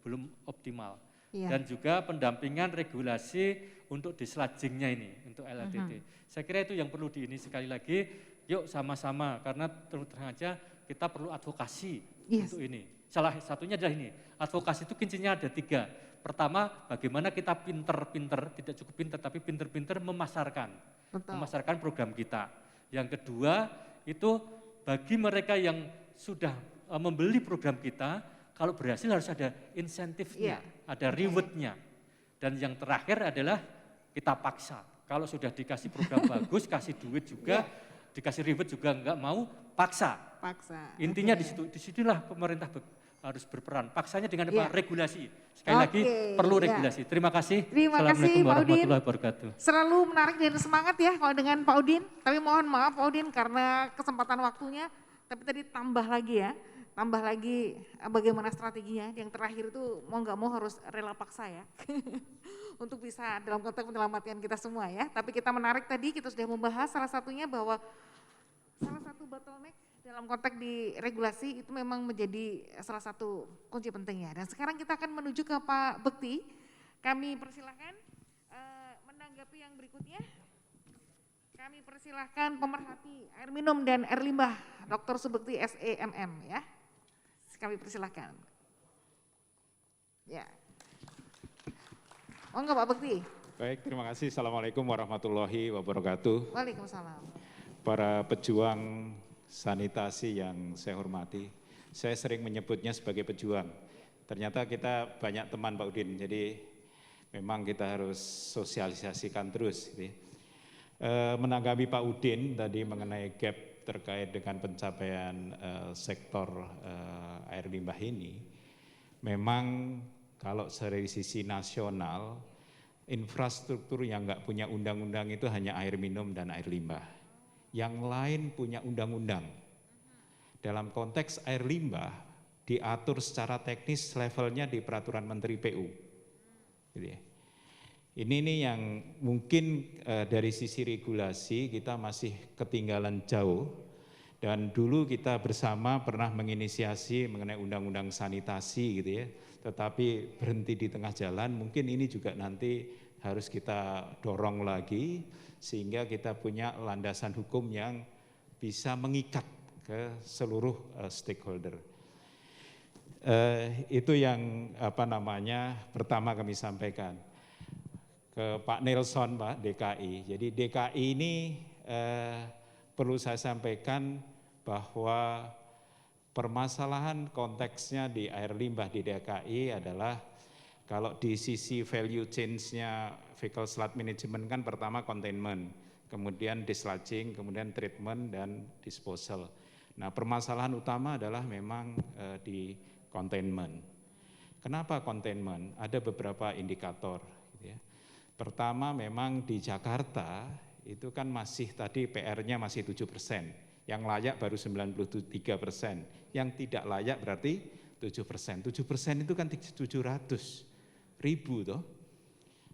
belum optimal. Dan juga pendampingan regulasi untuk disludging-nya ini, untuk LLTT. Saya kira itu yang perlu ini sekali lagi, yuk sama-sama, karena terus terang aja kita perlu advokasi untuk ini. Salah satunya adalah ini, advokasi itu kuncinya ada 3. Pertama, bagaimana kita pinter-pinter, tidak cukup pinter, tapi pinter-pinter memasarkan program kita. Yang kedua, itu bagi mereka yang sudah membeli program kita, kalau berhasil harus ada insentifnya, ada reward-nya. Dan yang terakhir adalah kita paksa. Kalau sudah dikasih program bagus, kasih duit juga, dikasih reward juga enggak mau, paksa. Intinya disitulah pemerintah harus berperan. Paksanya dengan apa? Regulasi. Sekali lagi perlu regulasi. Terima kasih. Assalamualaikum warahmatullahi wabarakatuh. Selalu menarik dan semangat ya kalau dengan Pak Udin. Tapi mohon maaf Pak Udin karena kesempatan waktunya. Tapi tadi tambah lagi bagaimana strateginya. Yang terakhir itu mau nggak mau harus rela paksa ya. Untuk bisa dalam konteks menyelamatkan kita semua ya. Tapi kita menarik tadi, kita sudah membahas salah satunya bahwa salah satu bottleneck dalam konteks di regulasi itu memang menjadi salah satu kunci pentingnya. Dan sekarang kita akan menuju ke Pak Bekti. Kami persilahkan menanggapi yang berikutnya. Kami persilahkan pemerhati air minum dan air limbah Dr. Subekti SEMM ya. Kami persilahkan. Ya. Oh enggak Pak Bekti. Baik, terima kasih. Assalamualaikum warahmatullahi wabarakatuh. Waalaikumsalam. Para pejuang sanitasi yang saya hormati, saya sering menyebutnya sebagai pejuang. Ternyata kita banyak teman Pak Udin, jadi memang kita harus sosialisasikan terus. Gitu. Menanggapi Pak Udin tadi mengenai gap terkait dengan pencapaian sektor air limbah ini, memang kalau dari sisi nasional, infrastruktur yang nggak punya undang-undang itu hanya air minum dan air limbah. Yang lain punya undang-undang. Dalam konteks air limbah, diatur secara teknis levelnya di peraturan Menteri PU. Gitu ya. Ini nih yang mungkin dari sisi regulasi kita masih ketinggalan jauh. Dan dulu kita bersama pernah menginisiasi mengenai undang-undang sanitasi gitu ya. Tetapi berhenti di tengah jalan, mungkin ini juga nanti harus kita dorong lagi sehingga kita punya landasan hukum yang bisa mengikat ke seluruh stakeholder. Itu yang pertama kami sampaikan ke Pak Nelson, Pak DKI. Jadi DKI ini perlu saya sampaikan bahwa permasalahan konteksnya di air limbah di DKI adalah Kalau di sisi value change-nya fecal sludge management kan pertama containment, kemudian dislodging, kemudian treatment dan disposal. Nah, permasalahan utama adalah memang di containment. Kenapa containment? Ada beberapa indikator. Gitu ya. Pertama memang di Jakarta itu kan masih tadi PR-nya masih 7%, yang layak baru 93%, yang tidak layak berarti 7%. 7% itu kan 700.000 toh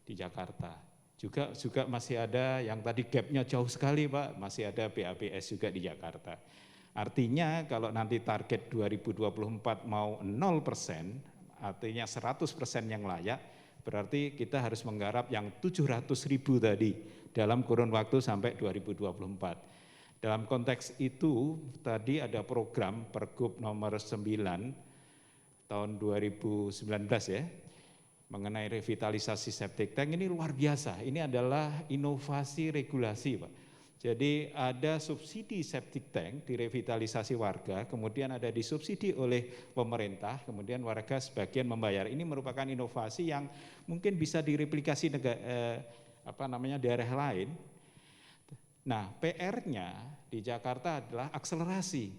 di Jakarta. Juga masih ada yang tadi gap-nya jauh sekali Pak, masih ada BAPS juga di Jakarta. Artinya kalau nanti target 2024 mau 0%, artinya 100% yang layak, berarti kita harus menggarap yang 700.000 tadi dalam kurun waktu sampai 2024. Dalam konteks itu tadi ada program Pergub nomor 9 tahun 2019 ya, mengenai revitalisasi septic tank. Ini luar biasa, ini adalah inovasi regulasi Pak. Jadi ada subsidi septic tank direvitalisasi warga, kemudian ada disubsidi oleh pemerintah, kemudian warga sebagian membayar. Ini merupakan inovasi yang mungkin bisa direplikasi daerah lain. Nah, PR-nya di Jakarta adalah akselerasi.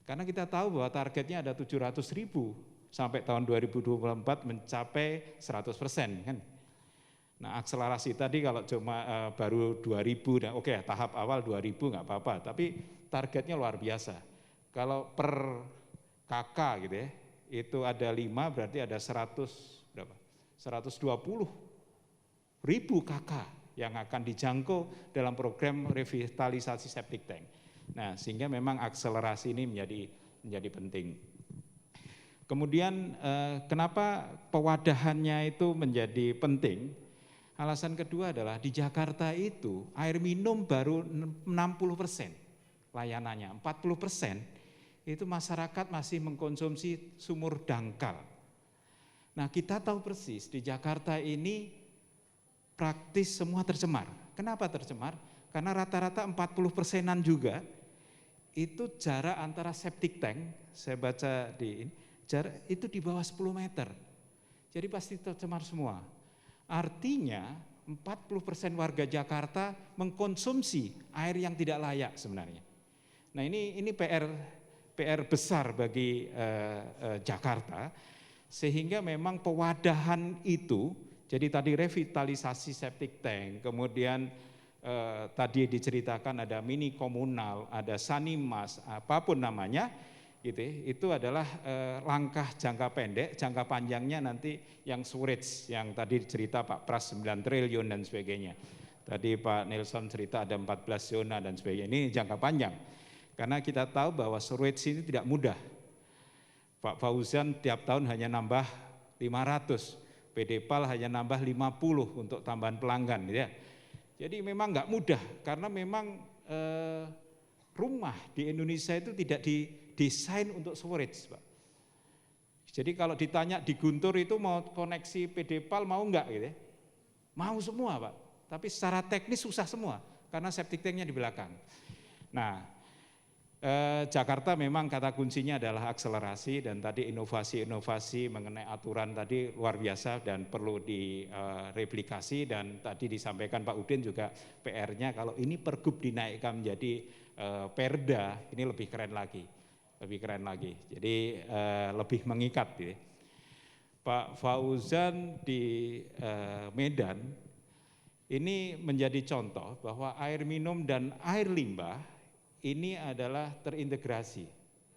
Karena kita tahu bahwa targetnya ada 700.000 sampai tahun 2024 mencapai 100% kan. Nah, akselerasi tadi kalau cuma baru 2.000, dan oke, tahap awal 2.000 nggak apa-apa, tapi targetnya luar biasa. Kalau per KK gitu ya, itu ada 5 berarti ada 120.000 KK yang akan dijangkau dalam program revitalisasi septic tank. Nah, sehingga memang akselerasi ini menjadi penting. Kemudian kenapa pewadahannya itu menjadi penting? Alasan kedua adalah di Jakarta itu air minum baru 60% layanannya, 40% itu masyarakat masih mengkonsumsi sumur dangkal. Nah, kita tahu persis di Jakarta ini praktis semua tercemar. Kenapa tercemar? Karena rata-rata 40%-an juga itu jarak antara septic tank, saya baca jarak itu di bawah 10 meter. Jadi pasti tercemar semua. Artinya 40% warga Jakarta mengkonsumsi air yang tidak layak sebenarnya. Nah, ini PR besar bagi Jakarta, sehingga memang pewadahan itu, jadi tadi revitalisasi septic tank, kemudian tadi diceritakan ada mini komunal, ada sanimas, apapun namanya, gitu, itu adalah langkah jangka pendek, jangka panjangnya nanti yang storage, yang tadi cerita Pak Pras 9 triliun dan sebagainya. Tadi Pak Nelson cerita ada 14 zona dan sebagainya, ini jangka panjang. Karena kita tahu bahwa storage ini tidak mudah. Pak Fauzan tiap tahun hanya nambah 500, PDPAL hanya nambah 50 untuk tambahan pelanggan. Ya. Jadi memang nggak mudah, karena memang rumah di Indonesia itu tidak didesain untuk storage, Pak. Jadi kalau ditanya di Guntur itu mau koneksi PDPAL mau enggak gitu ya? Mau semua Pak, tapi secara teknis susah semua karena septic tanknya di belakang. Nah, Jakarta memang kata kuncinya adalah akselerasi, dan tadi inovasi-inovasi mengenai aturan tadi luar biasa dan perlu direplikasi, dan tadi disampaikan Pak Udin juga PR-nya kalau ini pergub dinaikkan menjadi perda, ini lebih keren lagi. Jadi lebih mengikat gitu. Pak Fauzan di Medan ini menjadi contoh bahwa air minum dan air limbah ini adalah terintegrasi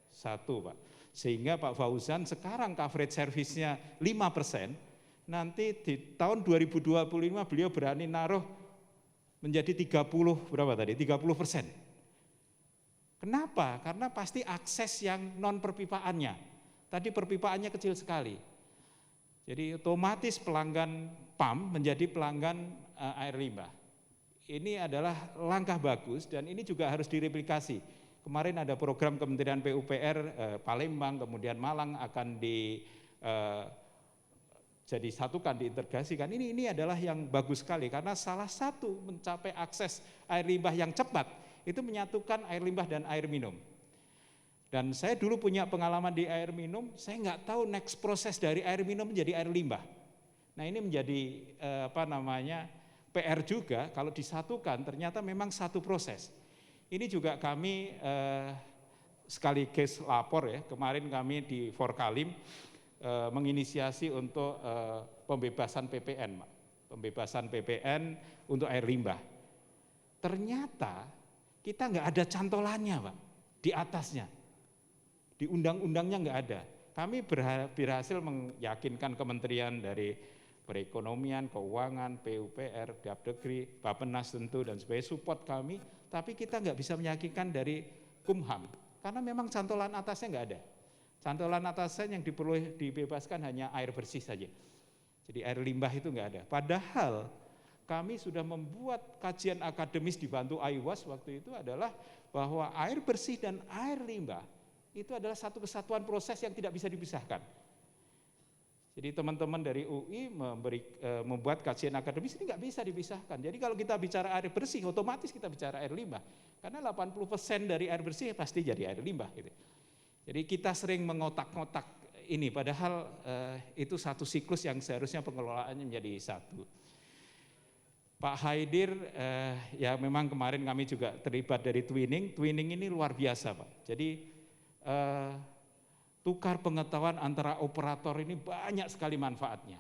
satu Pak. Sehingga Pak Fauzan sekarang coverage service-nya 5%, nanti di tahun 2025 beliau berani naruh menjadi 30%. Kenapa? Karena pasti akses yang non perpipaannya. Tadi perpipaannya kecil sekali. Jadi otomatis pelanggan PAM menjadi pelanggan air limbah. Ini adalah langkah bagus dan ini juga harus direplikasi. Kemarin ada program Kementerian PUPR Palembang, kemudian Malang akan jadi satukan, diintegrasikan. Ini adalah yang bagus sekali karena salah satu mencapai akses air limbah yang cepat itu menyatukan air limbah dan air minum. Dan saya dulu punya pengalaman di air minum, saya nggak tahu next proses dari air minum menjadi air limbah. Nah ini menjadi PR juga kalau disatukan ternyata memang satu proses. Ini juga kami sekaligus lapor ya, kemarin kami di Forkalim menginisiasi untuk pembebasan PPN, Pak. Pembebasan PPN untuk air limbah. Ternyata kita nggak ada cantolannya, Pak, di atasnya. Di undang-undangnya nggak ada. Kami berhasil meyakinkan kementerian dari perekonomian, keuangan, PUPR, Dapdegri, Bappenas tentu dan sebagainya support kami, tapi kita nggak bisa meyakinkan dari Kumham karena memang cantolan atasnya nggak ada. Cantolan atasnya yang diperoleh dibebaskan hanya air bersih saja. Jadi air limbah itu nggak ada. Padahal kami sudah membuat kajian akademis dibantu IWAS waktu itu adalah bahwa air bersih dan air limbah itu adalah satu kesatuan proses yang tidak bisa dipisahkan. Jadi teman-teman dari UI membuat kajian akademis ini nggak bisa dipisahkan. Jadi kalau kita bicara air bersih, otomatis kita bicara air limbah. Karena 80% dari air bersih pasti jadi air limbah. Gitu. Jadi kita sering mengotak-ngotak ini, padahal itu satu siklus yang seharusnya pengelolaannya menjadi satu. Pak Haidir, ya memang kemarin kami juga terlibat dari twinning. Twinning ini luar biasa, Pak. Jadi tukar pengetahuan antara operator ini banyak sekali manfaatnya.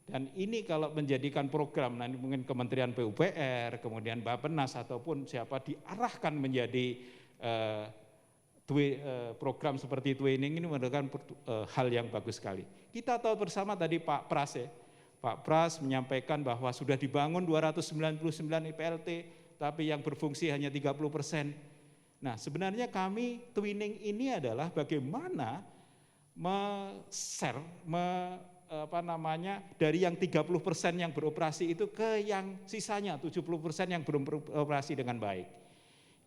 Dan ini kalau menjadikan program, nanti mungkin Kementerian PUPR, kemudian Bappenas ataupun siapa diarahkan menjadi program seperti twinning ini merupakan hal yang bagus sekali. Kita tahu bersama tadi Pak Pras ya, Pak Pras menyampaikan bahwa sudah dibangun 299 IPLT, tapi yang berfungsi hanya 30%. Nah sebenarnya kami twinning ini adalah bagaimana dari yang 30% yang beroperasi itu ke yang sisanya 70% yang belum beroperasi dengan baik.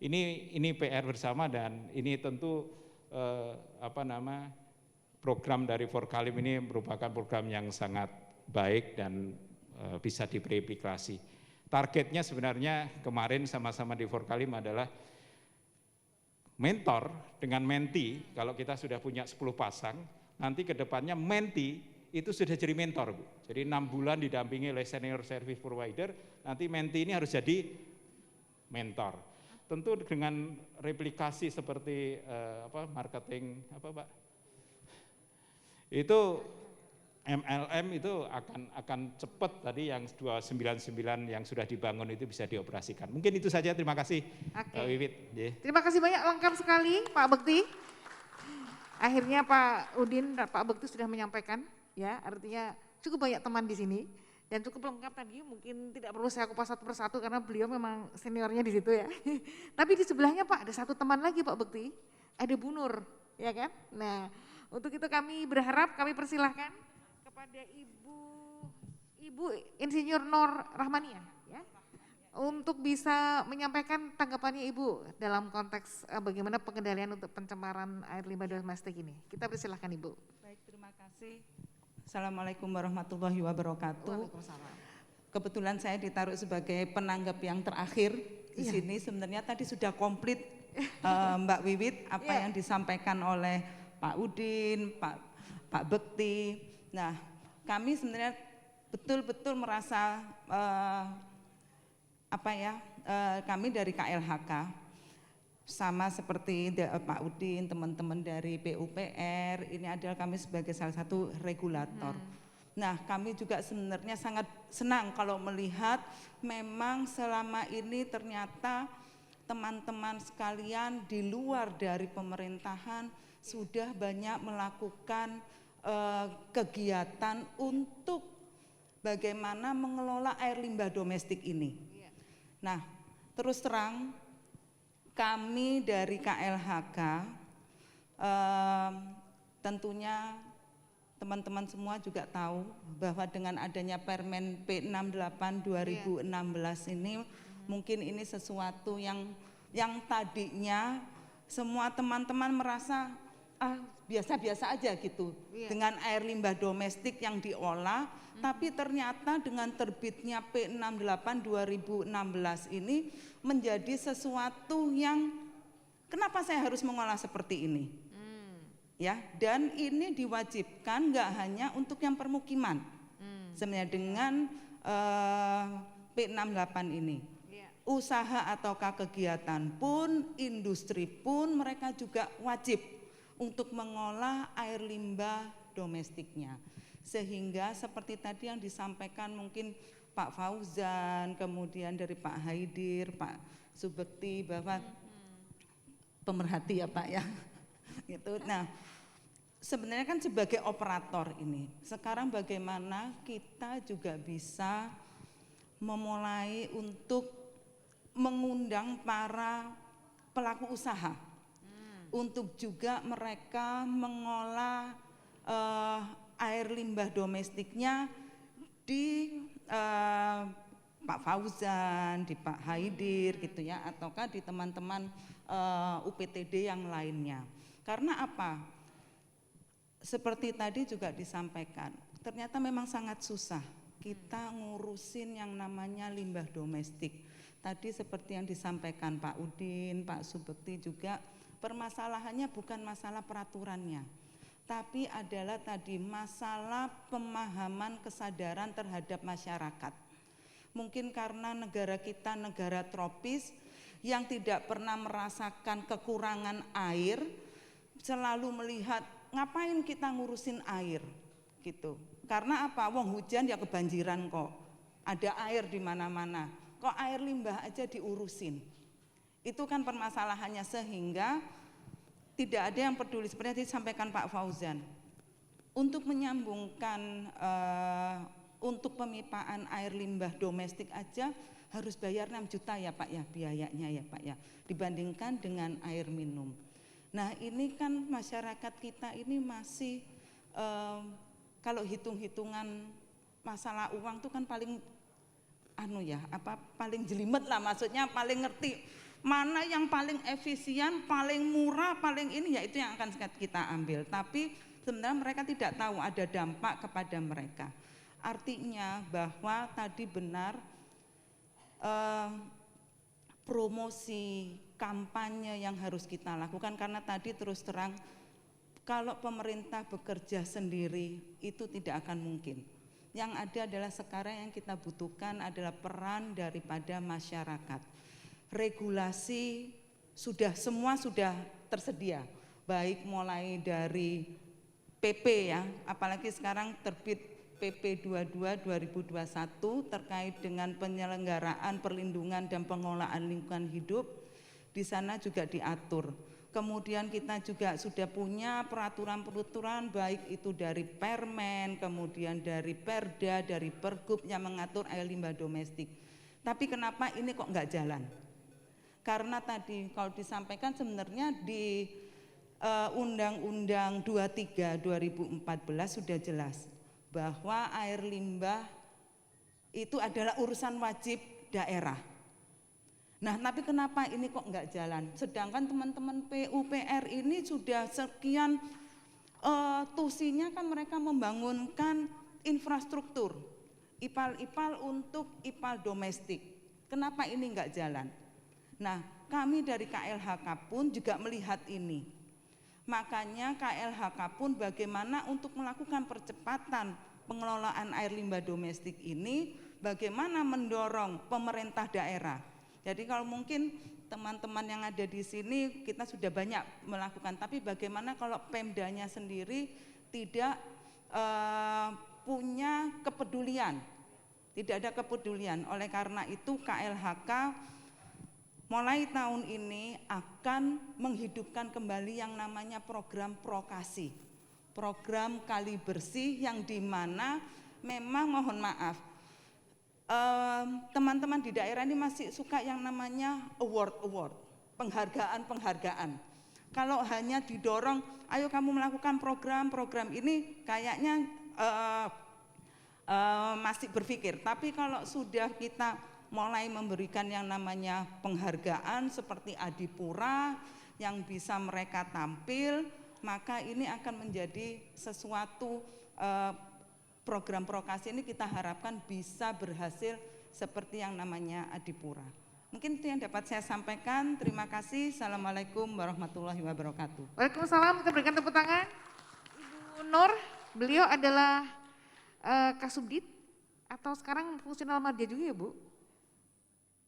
Ini PR bersama dan ini tentu program dari Forkalim ini merupakan program yang sangat baik dan bisa direplikasi. Targetnya sebenarnya kemarin sama-sama di Forkalim adalah mentor dengan menti. Kalau kita sudah punya 10 pasang, nanti ke depannya menti itu sudah jadi mentor, Bu. Jadi 6 bulan didampingi oleh senior service provider, nanti menti ini harus jadi mentor. Tentu dengan replikasi seperti marketing Pak, itu MLM itu akan cepat tadi yang 299 yang sudah dibangun itu bisa dioperasikan. Mungkin itu saja, terima kasih. Pak Wiwit. Terima kasih banyak, lengkap sekali Pak Bekti. Akhirnya Pak Udin dan Pak Bekti sudah menyampaikan, ya artinya cukup banyak teman di sini. Dan cukup lengkap tadi, mungkin tidak perlu saya kupas satu persatu karena beliau memang seniornya di situ ya. Tapi di sebelahnya Pak ada satu teman lagi Pak Bekti, ada Bu Nur, ya kan? Nah untuk itu kami berharap, kami persilahkan kepada Ibu Insinyur Nur Rahmania ya, untuk bisa menyampaikan tanggapannya Ibu dalam konteks bagaimana pengendalian untuk pencemaran air limbah domestik ini. Kita persilahkan Ibu. Baik, terima kasih. Assalamualaikum warahmatullahi wabarakatuh. Kebetulan saya ditaruh sebagai penanggap yang terakhir di sini. Sebenarnya tadi sudah komplit Mbak Wiwit apa yang disampaikan oleh Pak Udin, Pak Bekti. Nah, kami sebenarnya betul-betul merasa kami dari KLHK sama seperti Pak Udin, teman-teman dari PUPR, ini adalah kami sebagai salah satu regulator. Nah, kami juga sebenarnya sangat senang kalau melihat memang selama ini ternyata teman-teman sekalian di luar dari pemerintahan sudah banyak melakukan kegiatan untuk bagaimana mengelola air limbah domestik ini. Nah, terus terang kami dari KLHK tentunya teman-teman semua juga tahu bahwa dengan adanya Permen P68 2016 ini mungkin ini sesuatu yang tadinya semua teman-teman merasa biasa-biasa aja gitu dengan air limbah domestik yang diolah, tapi ternyata dengan terbitnya P68 2016 ini menjadi sesuatu yang kenapa saya harus mengolah seperti ini. Ya, dan ini diwajibkan nggak hanya untuk yang permukiman. sebenarnya dengan P68 ini. Usaha ataukah kegiatan pun, industri pun mereka juga wajib untuk mengolah air limbah domestiknya. Sehingga seperti tadi yang disampaikan mungkin Pak Fauzan, kemudian dari Pak Haidir, Pak Subekti, bahwa pemerhati ya Pak ya. Gitu. Nah, sebenarnya kan sebagai operator ini, sekarang bagaimana kita juga bisa memulai untuk mengundang para pelaku usaha untuk juga mereka mengolah air limbah domestiknya di Pak Fauzan, di Pak Haidir gitu ya, ataukah di teman-teman UPTD yang lainnya. Karena apa? Seperti tadi juga disampaikan, ternyata memang sangat susah kita ngurusin yang namanya limbah domestik. Tadi seperti yang disampaikan Pak Udin, Pak Subekti juga, permasalahannya bukan masalah peraturannya, tapi adalah tadi masalah pemahaman kesadaran terhadap masyarakat. Mungkin karena negara kita negara tropis yang tidak pernah merasakan kekurangan air, selalu melihat ngapain kita ngurusin air gitu. Karena apa? Wong hujan ya kebanjiran kok. Ada air di mana-mana. Kok air limbah aja diurusin. Itu kan permasalahannya, sehingga tidak ada yang peduli seperti yang disampaikan Pak Fauzan. Untuk menyambungkan untuk pemipaan air limbah domestik aja harus bayar 6 juta ya Pak ya, biayanya ya Pak ya, dibandingkan dengan air minum. Nah, ini kan masyarakat kita ini masih kalau hitung-hitungan masalah uang tuh kan paling paling jelimet lah, maksudnya paling ngerti mana yang paling efisien, paling murah, paling ini, ya itu yang akan kita ambil. Tapi sebenarnya mereka tidak tahu ada dampak kepada mereka. Artinya bahwa tadi benar promosi kampanye yang harus kita lakukan, karena tadi terus terang kalau pemerintah bekerja sendiri itu tidak akan mungkin. Yang ada adalah sekarang yang kita butuhkan adalah peran daripada masyarakat. Regulasi semua sudah tersedia, baik mulai dari PP ya, apalagi sekarang terbit PP 22 2021 terkait dengan penyelenggaraan perlindungan dan pengelolaan lingkungan hidup. Di sana juga diatur. Kemudian kita juga sudah punya peraturan-peraturan baik itu dari Permen, kemudian dari Perda, dari Pergub yang mengatur air limbah domestik. Tapi kenapa ini kok nggak jalan? Karena tadi kalau disampaikan sebenarnya di Undang-Undang 23 2014 sudah jelas bahwa air limbah itu adalah urusan wajib daerah. Nah, tapi kenapa ini kok nggak jalan? Sedangkan teman-teman PUPR ini sudah sekian tusinya kan mereka membangunkan infrastruktur IPAL-IPAL untuk IPAL domestik. Kenapa ini nggak jalan? Nah, kami dari KLHK pun juga melihat ini. Makanya KLHK pun bagaimana untuk melakukan percepatan pengelolaan air limbah domestik ini, bagaimana mendorong pemerintah daerah. Jadi kalau mungkin teman-teman yang ada di sini kita sudah banyak melakukan, tapi bagaimana kalau Pemdanya sendiri tidak punya kepedulian, tidak ada kepedulian. Oleh karena itu KLHK mulai tahun ini akan menghidupkan kembali yang namanya program Prokasi, program Kali Bersih, yang dimana memang mohon maaf teman-teman di daerah ini masih suka yang namanya award, penghargaan. Kalau hanya didorong, ayo kamu melakukan program ini, kayaknya masih berpikir. Tapi kalau sudah kita mulai memberikan yang namanya penghargaan seperti Adipura yang bisa mereka tampil, maka ini akan menjadi sesuatu program Prokasi ini kita harapkan bisa berhasil seperti yang namanya Adipura. Mungkin itu yang dapat saya sampaikan. Terima kasih. Assalamualaikum warahmatullahi wabarakatuh. Waalaikumsalam. Kita berikan tepuk tangan. Ibu Nur, beliau adalah Kasubdit Atau sekarang fungsional media juga ya Bu?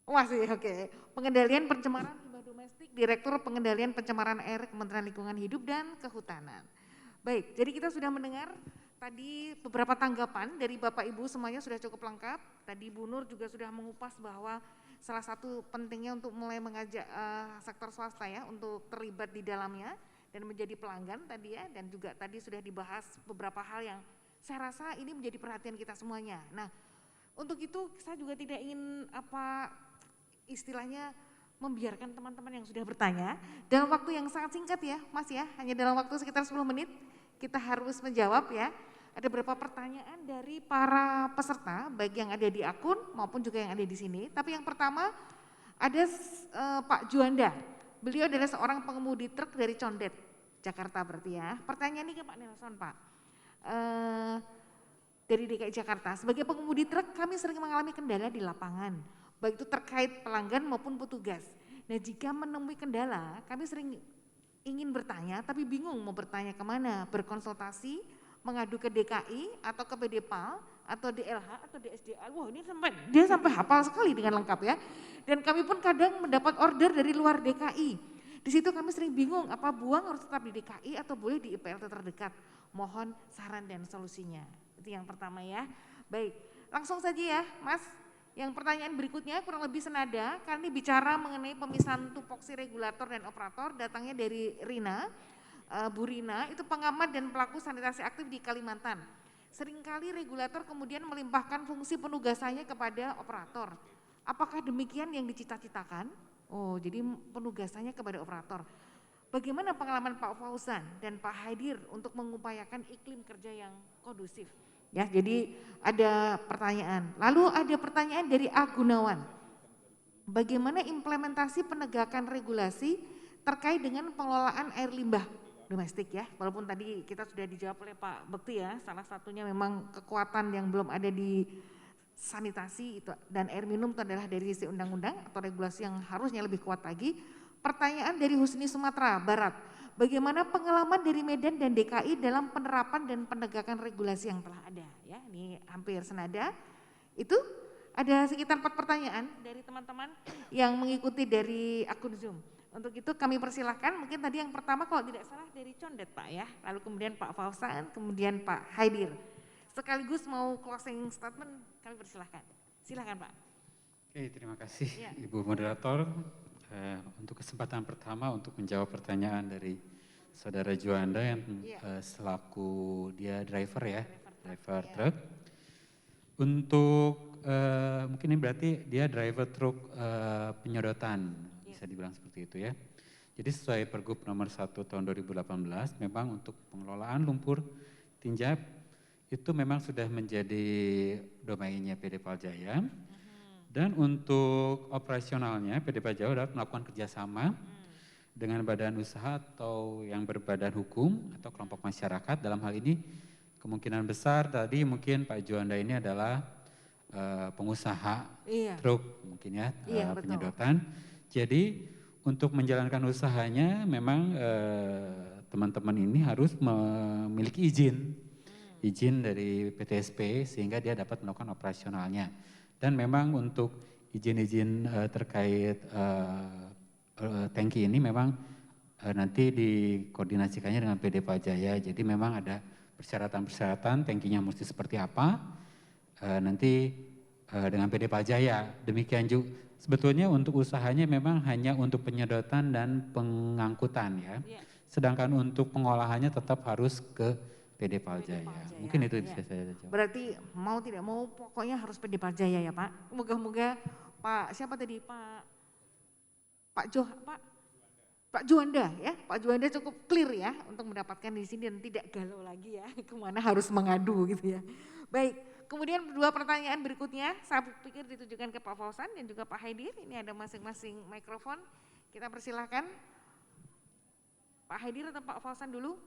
Masih, oke. Pengendalian pencemaran limbah domestik, Direktur Pengendalian Pencemaran Air Kementerian Lingkungan Hidup dan Kehutanan. Baik, jadi kita sudah mendengar tadi beberapa tanggapan dari Bapak Ibu semuanya sudah cukup lengkap. Tadi Bu Nur juga sudah mengupas bahwa salah satu pentingnya untuk mulai mengajak sektor swasta ya untuk terlibat di dalamnya dan menjadi pelanggan tadi ya, dan juga tadi sudah dibahas beberapa hal yang saya rasa ini menjadi perhatian kita semuanya. Nah, untuk itu saya juga tidak ingin istilahnya membiarkan teman-teman yang sudah bertanya dalam waktu yang sangat singkat ya Mas ya, hanya dalam waktu sekitar 10 menit kita harus menjawab ya. Ada beberapa pertanyaan dari para peserta baik yang ada di akun maupun juga yang ada di sini. Tapi yang pertama ada Pak Juanda, beliau adalah seorang pengemudi truk dari Condet, Jakarta berarti ya. Pertanyaan ini ke Pak Nelson Pak. Dari DKI Jakarta, sebagai pengemudi truk kami sering mengalami kendala di lapangan, baik itu terkait pelanggan maupun petugas. Nah jika menemui kendala, kami sering ingin bertanya tapi bingung mau bertanya kemana, berkonsultasi, mengadu ke DKI atau ke PDPAL atau DLH atau DSDA. Wah ini dia sampai hafal sekali dengan lengkap ya. Dan kami pun kadang mendapat order dari luar DKI. Di situ kami sering bingung apa buang harus tetap di DKI atau boleh di IPLT terdekat. Mohon saran dan solusinya. Itu yang pertama ya. Baik, langsung saja ya Mas. Yang pertanyaan berikutnya kurang lebih senada, kami bicara mengenai pemisahan tupoksi regulator dan operator, datangnya dari Rina, Bu Rina, itu pengamat dan pelaku sanitasi aktif di Kalimantan. Seringkali regulator kemudian melimpahkan fungsi penugasannya kepada operator. Apakah demikian yang dicita-citakan? Oh, jadi penugasannya kepada operator. Bagaimana pengalaman Pak Fauzan dan Pak Haidir untuk mengupayakan iklim kerja yang kondusif? Ya, jadi ada pertanyaan. Lalu ada pertanyaan dari A. Gunawan. Bagaimana implementasi penegakan regulasi terkait dengan pengelolaan air limbah domestik ya? Walaupun tadi kita sudah dijawab oleh Pak Bekti ya, salah satunya memang kekuatan yang belum ada di sanitasi itu dan air minum itu adalah dari sisi undang-undang atau regulasi yang harusnya lebih kuat lagi. Pertanyaan dari Husni Sumatera Barat, bagaimana pengalaman dari Medan dan DKI dalam penerapan dan penegakan regulasi yang telah ada? Ya, ini hampir senada. Itu ada sekitar 4 pertanyaan dari teman-teman yang mengikuti dari akun Zoom. Untuk itu kami persilahkan, mungkin tadi yang pertama kalau tidak salah dari Condet Pak ya, lalu kemudian Pak Fauzan, kemudian Pak Haidir. Sekaligus mau closing statement, kami persilahkan. Silakan Pak. Oke, terima kasih Ibu Moderator. Untuk kesempatan pertama untuk menjawab pertanyaan dari Saudara Juanda yang selaku dia driver ya, driver truk. Untuk mungkin ini berarti dia driver truk penyedotan, bisa dibilang seperti itu ya. Jadi sesuai Pergub nomor 1 tahun 2018 memang untuk pengelolaan lumpur tinja itu memang sudah menjadi domainnya PD Paljaya. Dan untuk operasionalnya PD Paljaya dapat melakukan kerjasama dengan badan usaha atau yang berbadan hukum atau kelompok masyarakat. Dalam hal ini kemungkinan besar tadi mungkin Pak Juanda ini adalah pengusaha truk mungkin ya, penyedotan. Jadi untuk menjalankan usahanya memang teman-teman ini harus memiliki izin dari PTSP sehingga dia dapat melakukan operasionalnya. Dan memang untuk izin-izin terkait tangki ini memang nanti dikoordinasikannya dengan PD Paljaya. Jadi memang ada persyaratan-persyaratan tangkinya mesti seperti apa nanti dengan PD Paljaya. Demikian juga sebetulnya untuk usahanya memang hanya untuk penyedotan dan pengangkutan ya. Sedangkan untuk pengolahannya tetap harus ke PD Paljaya. Mungkin itu bisa saya jawab. Berarti mau tidak mau pokoknya harus PD Paljaya ya Pak. Moga-moga Pak siapa tadi Pak Juanda ya. Pak Juanda cukup clear ya untuk mendapatkan di sini dan tidak galau lagi ya kemana harus mengadu gitu ya. Baik, kemudian 2 pertanyaan berikutnya saya pikir ditujukan ke Pak Fauzan dan juga Pak Haidir. Ini ada masing-masing mikrofon. Kita persilahkan Pak Haidir atau Pak Fauzan dulu.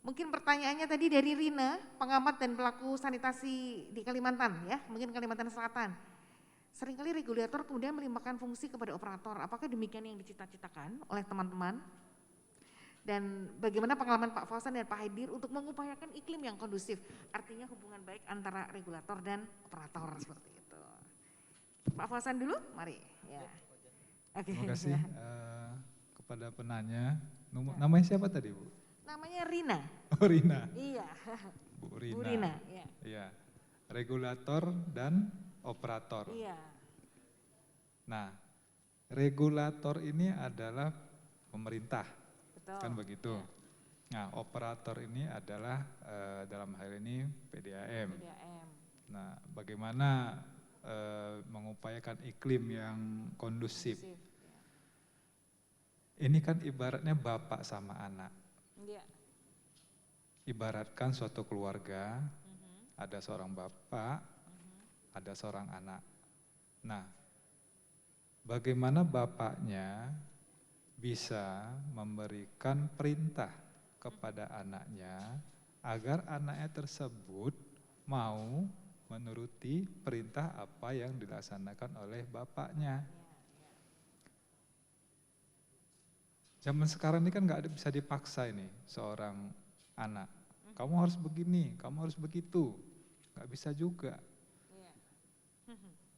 Mungkin pertanyaannya tadi dari Rina, pengamat dan pelaku sanitasi di Kalimantan ya, mungkin Kalimantan Selatan. Seringkali regulator kemudian melimpahkan fungsi kepada operator, apakah demikian yang dicita-citakan oleh teman-teman? Dan bagaimana pengalaman Pak Fauzan dan Pak Haidir untuk mengupayakan iklim yang kondusif, artinya hubungan baik antara regulator dan operator seperti itu. Pak Fauzan dulu, mari. Ya. Oke. Terima kasih kepada penanya. Namanya siapa tadi, Bu? Namanya Rina. Oh, Rina. Iya. Bu Rina. Bu Rina, ya. Iya. Regulator dan operator. Iya. Nah, regulator ini adalah pemerintah, Betul. kan begitu. Nah, operator ini adalah dalam hal ini PDAM. PDAM. Nah, bagaimana mengupayakan iklim yang kondusif. Kondusif, Ini kan ibaratnya bapak sama anak. ya. Ibaratkan suatu keluarga, ada seorang bapak, ada seorang anak. Nah, bagaimana bapaknya bisa memberikan perintah kepada anaknya agar anaknya tersebut mau menuruti perintah apa yang dilaksanakan oleh bapaknya. Zaman sekarang ini kan nggak bisa dipaksa ini seorang anak. Kamu harus begini, kamu harus begitu. Nggak bisa juga.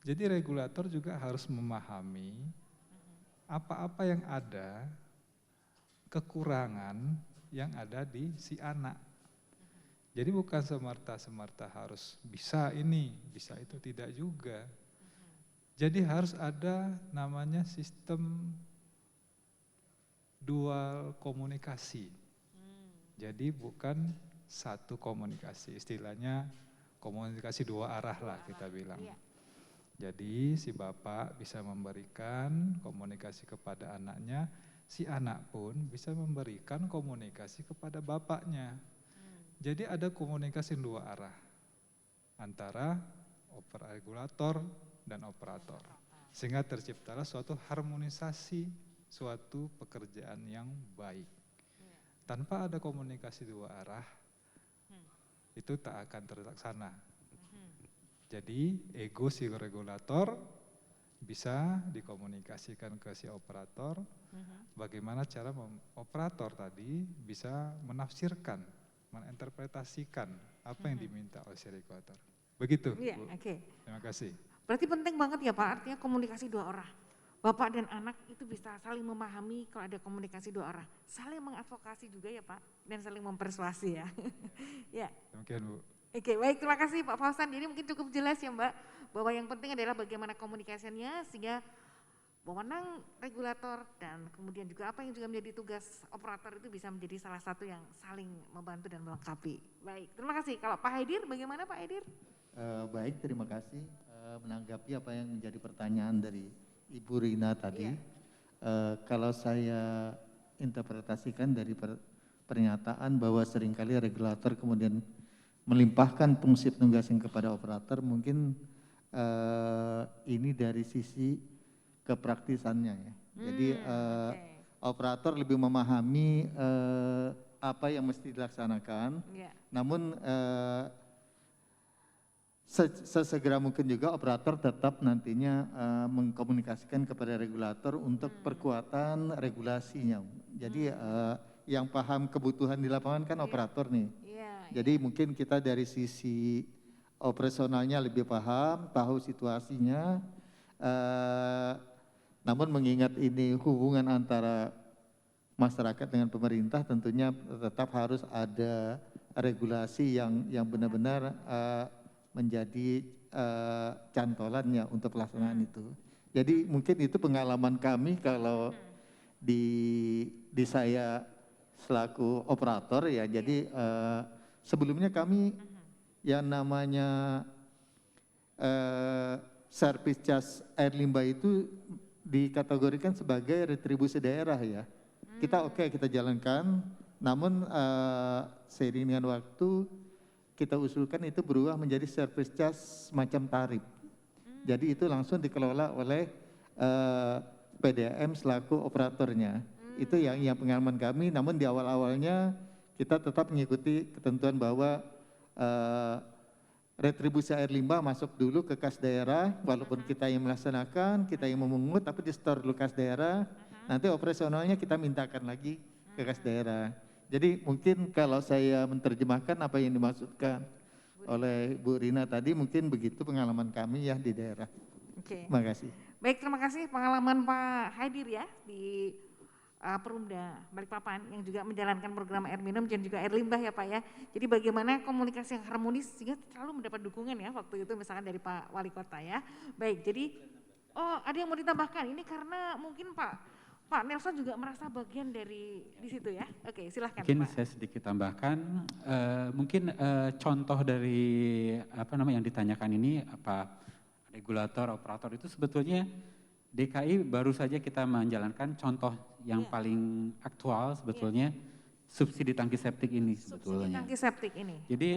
Jadi regulator juga harus memahami apa-apa yang ada, kekurangan yang ada di si anak. Jadi bukan semerta-semerta harus bisa ini, bisa itu, tidak juga. Jadi harus ada namanya sistem dual komunikasi. Jadi bukan satu komunikasi, istilahnya komunikasi dua arah lah kita bilang. Jadi si bapak bisa memberikan komunikasi kepada anaknya, si anak pun bisa memberikan komunikasi kepada bapaknya. Jadi ada komunikasi dua arah antara regulator dan operator. Sehingga terciptalah suatu harmonisasi, suatu pekerjaan yang baik. Tanpa ada komunikasi dua arah, itu tak akan terlaksana. Jadi ego si regulator bisa dikomunikasikan ke si operator, bagaimana cara operator tadi bisa menafsirkan, menginterpretasikan apa yang diminta oleh si regulator. Begitu, Iya, Bu. oke. Terima kasih. Berarti penting banget ya Pak, artinya komunikasi dua arah. Bapak dan anak itu bisa saling memahami kalau ada komunikasi dua arah. Saling mengadvokasi juga ya Pak, dan saling mempersuasi ya. Ya. Demikian, Bu. Oke, baik, terima kasih Pak Fauzan. Jadi mungkin cukup jelas ya Mbak, bahwa yang penting adalah bagaimana komunikasinya sehingga wewenang regulator dan kemudian juga apa yang juga menjadi tugas operator itu bisa menjadi salah satu yang saling membantu dan melengkapi. Baik, terima kasih. Kalau Pak Haidir, bagaimana Pak Haidir? Baik, terima kasih. Menanggapi apa yang menjadi pertanyaan dari Ibu Rina tadi. Kalau saya interpretasikan dari pernyataan bahwa seringkali regulator kemudian melimpahkan fungsi penugasan kepada operator, mungkin ini dari sisi kepraktisannya ya. Jadi operator lebih memahami apa yang mesti dilaksanakan, namun sesegera mungkin juga operator tetap nantinya mengkomunikasikan kepada regulator untuk perkuatan regulasinya. Jadi yang paham kebutuhan di lapangan kan operator nih. Jadi mungkin kita dari sisi operasionalnya lebih paham, tahu situasinya, namun mengingat ini hubungan antara masyarakat dengan pemerintah, tentunya tetap harus ada regulasi yang benar-benar menjadi cantolannya untuk pelaksanaan itu. Jadi mungkin itu pengalaman kami kalau di saya selaku operator ya. Jadi sebelumnya kami yang namanya service charge air limbah itu dikategorikan sebagai retribusi daerah ya. Kita kita jalankan, namun seiring dengan waktu kita usulkan itu berubah menjadi service charge semacam tarif. Jadi itu langsung dikelola oleh PDAM selaku operatornya. Itu yang pengalaman kami, namun di awal-awalnya kita tetap mengikuti ketentuan bahwa retribusi air limbah masuk dulu ke kas daerah, walaupun kita yang melaksanakan, kita yang memungut, tapi di store dulu kas daerah, nanti operasionalnya kita mintakan lagi ke kas daerah. Jadi mungkin kalau saya menerjemahkan apa yang dimaksudkan oleh Bu Rina tadi, mungkin begitu pengalaman kami ya di daerah. Oke. Terima kasih. Baik, terima kasih pengalaman Pak Haidir ya di Perumda Balikpapan yang juga menjalankan program air minum dan juga air limbah ya Pak ya. Jadi bagaimana komunikasi yang harmonis sehingga selalu mendapat dukungan ya waktu itu misalkan dari Pak Wali Kota ya. Baik, jadi ada yang mau ditambahkan ini karena mungkin Pak Nelson juga merasa bagian dari di situ ya. Oke, silahkan Mungkin Pak. saya sedikit tambahkan, mungkin contoh dari apa namanya yang ditanyakan ini apa regulator, operator itu sebetulnya DKI baru saja kita menjalankan contoh yang paling aktual sebetulnya subsidi tangki septik ini sebetulnya. Subsidi tangki septik ini. Jadi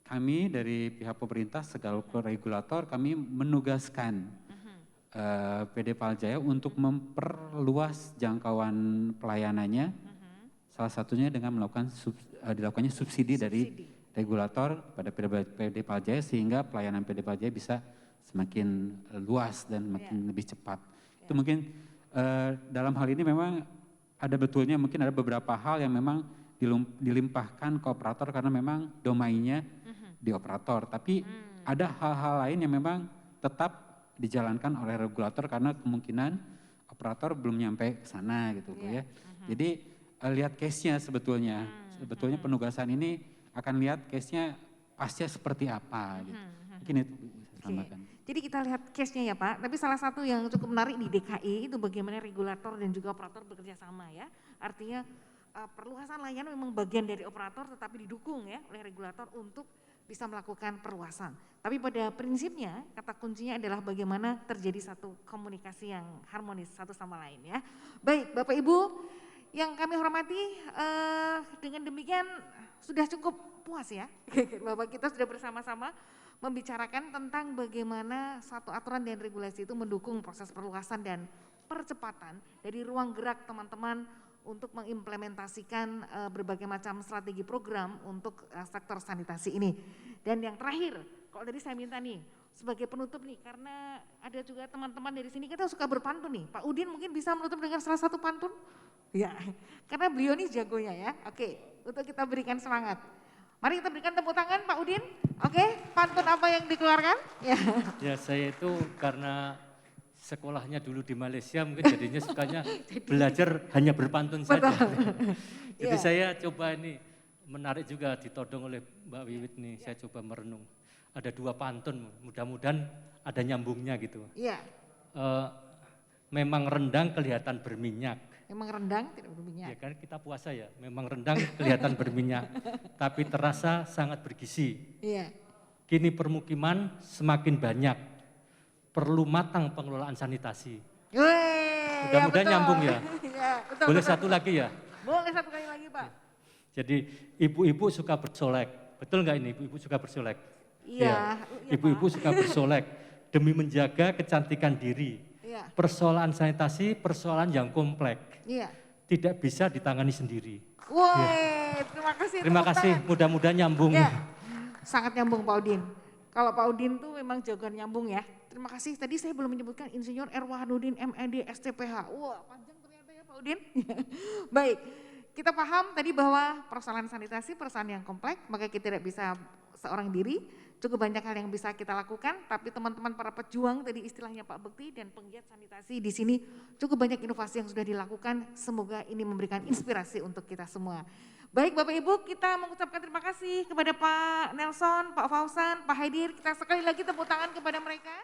kami dari pihak pemerintah segala regulator kami menugaskan PD Paljaya untuk memperluas jangkauan pelayanannya. Salah satunya dengan dilakukannya subsidi dari regulator pada PD Paljaya sehingga pelayanan PD Paljaya bisa semakin luas dan makin lebih cepat. Itu mungkin dalam hal ini memang ada betulnya mungkin ada beberapa hal yang memang dilimpahkan ke operator karena memang domainnya di operator. Tapi ada hal-hal lain yang memang tetap dijalankan oleh regulator karena kemungkinan operator belum nyampe ke sana gitu ya. Jadi lihat case-nya sebetulnya. Sebetulnya penugasan ini akan lihat case-nya pasnya seperti apa gitu. Mungkin itu bisa tambahkan. Jadi kita lihat case-nya ya Pak, tapi salah satu yang cukup menarik di DKI itu bagaimana regulator dan juga operator bekerja sama ya. Artinya perluasan layanan memang bagian dari operator tetapi didukung ya oleh regulator untuk bisa melakukan perluasan. Tapi pada prinsipnya kata kuncinya adalah bagaimana terjadi satu komunikasi yang harmonis satu sama lain ya. Baik Bapak Ibu yang kami hormati, dengan demikian sudah cukup puas ya Bapak kita sudah bersama-sama membicarakan tentang bagaimana satu aturan dan regulasi itu mendukung proses perluasan dan percepatan dari ruang gerak teman-teman untuk mengimplementasikan berbagai macam strategi program untuk sektor sanitasi ini. Dan yang terakhir, kalau tadi saya minta nih sebagai penutup nih, karena ada juga teman-teman dari sini kita suka berpantun nih. Pak Udin mungkin bisa menutup dengan salah satu pantun? Ya, karena beliau ini jagonya ya. Oke, untuk kita berikan semangat. Mari kita berikan tepuk tangan Pak Udin. Oke, pantun apa yang dikeluarkan? Ya saya itu karena sekolahnya dulu di Malaysia mungkin jadinya sukanya belajar hanya berpantun saja. Jadi saya coba ini menarik juga ditodong oleh Mbak Wiwit nih, saya coba merenung. Ada 2 pantun, mudah-mudahan ada nyambungnya gitu. Iya. Memang rendang kelihatan berminyak. Memang rendang tidak berminyak. Ya kan kita puasa ya, memang rendang kelihatan berminyak, tapi terasa sangat bergizi. Iya. Kini permukiman semakin banyak, perlu matang pengelolaan sanitasi. Mudah-mudahan nyambung ya. Ya betul, boleh betul. satu lagi ya? Boleh satu kali lagi Pak. Jadi ibu-ibu suka bersolek, betul nggak ini ibu-ibu suka bersolek? Iya. Ibu-ibu suka bersolek demi menjaga kecantikan diri. Iya. Persoalan sanitasi, persoalan yang kompleks. Iya. Tidak bisa ditangani sendiri. Woi, terima kasih. Terima kasih, mudah-mudahan nyambung. Ya, sangat nyambung Pak Udin. Kalau Pak Udin tuh memang jagoan nyambung ya. Terima kasih, tadi saya belum menyebutkan Insinyur Erwahanudin MED STPH. Wah panjang ternyata ya Pak Udin. Baik, kita paham tadi bahwa persoalan sanitasi persoalan yang kompleks, maka kita tidak bisa seorang diri, cukup banyak hal yang bisa kita lakukan, tapi teman-teman para pejuang tadi istilahnya Pak Bekti dan penggiat sanitasi di sini cukup banyak inovasi yang sudah dilakukan, semoga ini memberikan inspirasi untuk kita semua. Baik Bapak Ibu, kita mengucapkan terima kasih kepada Pak Nelson, Pak Fauzan, Pak Haidir, kita sekali lagi tepuk tangan kepada mereka.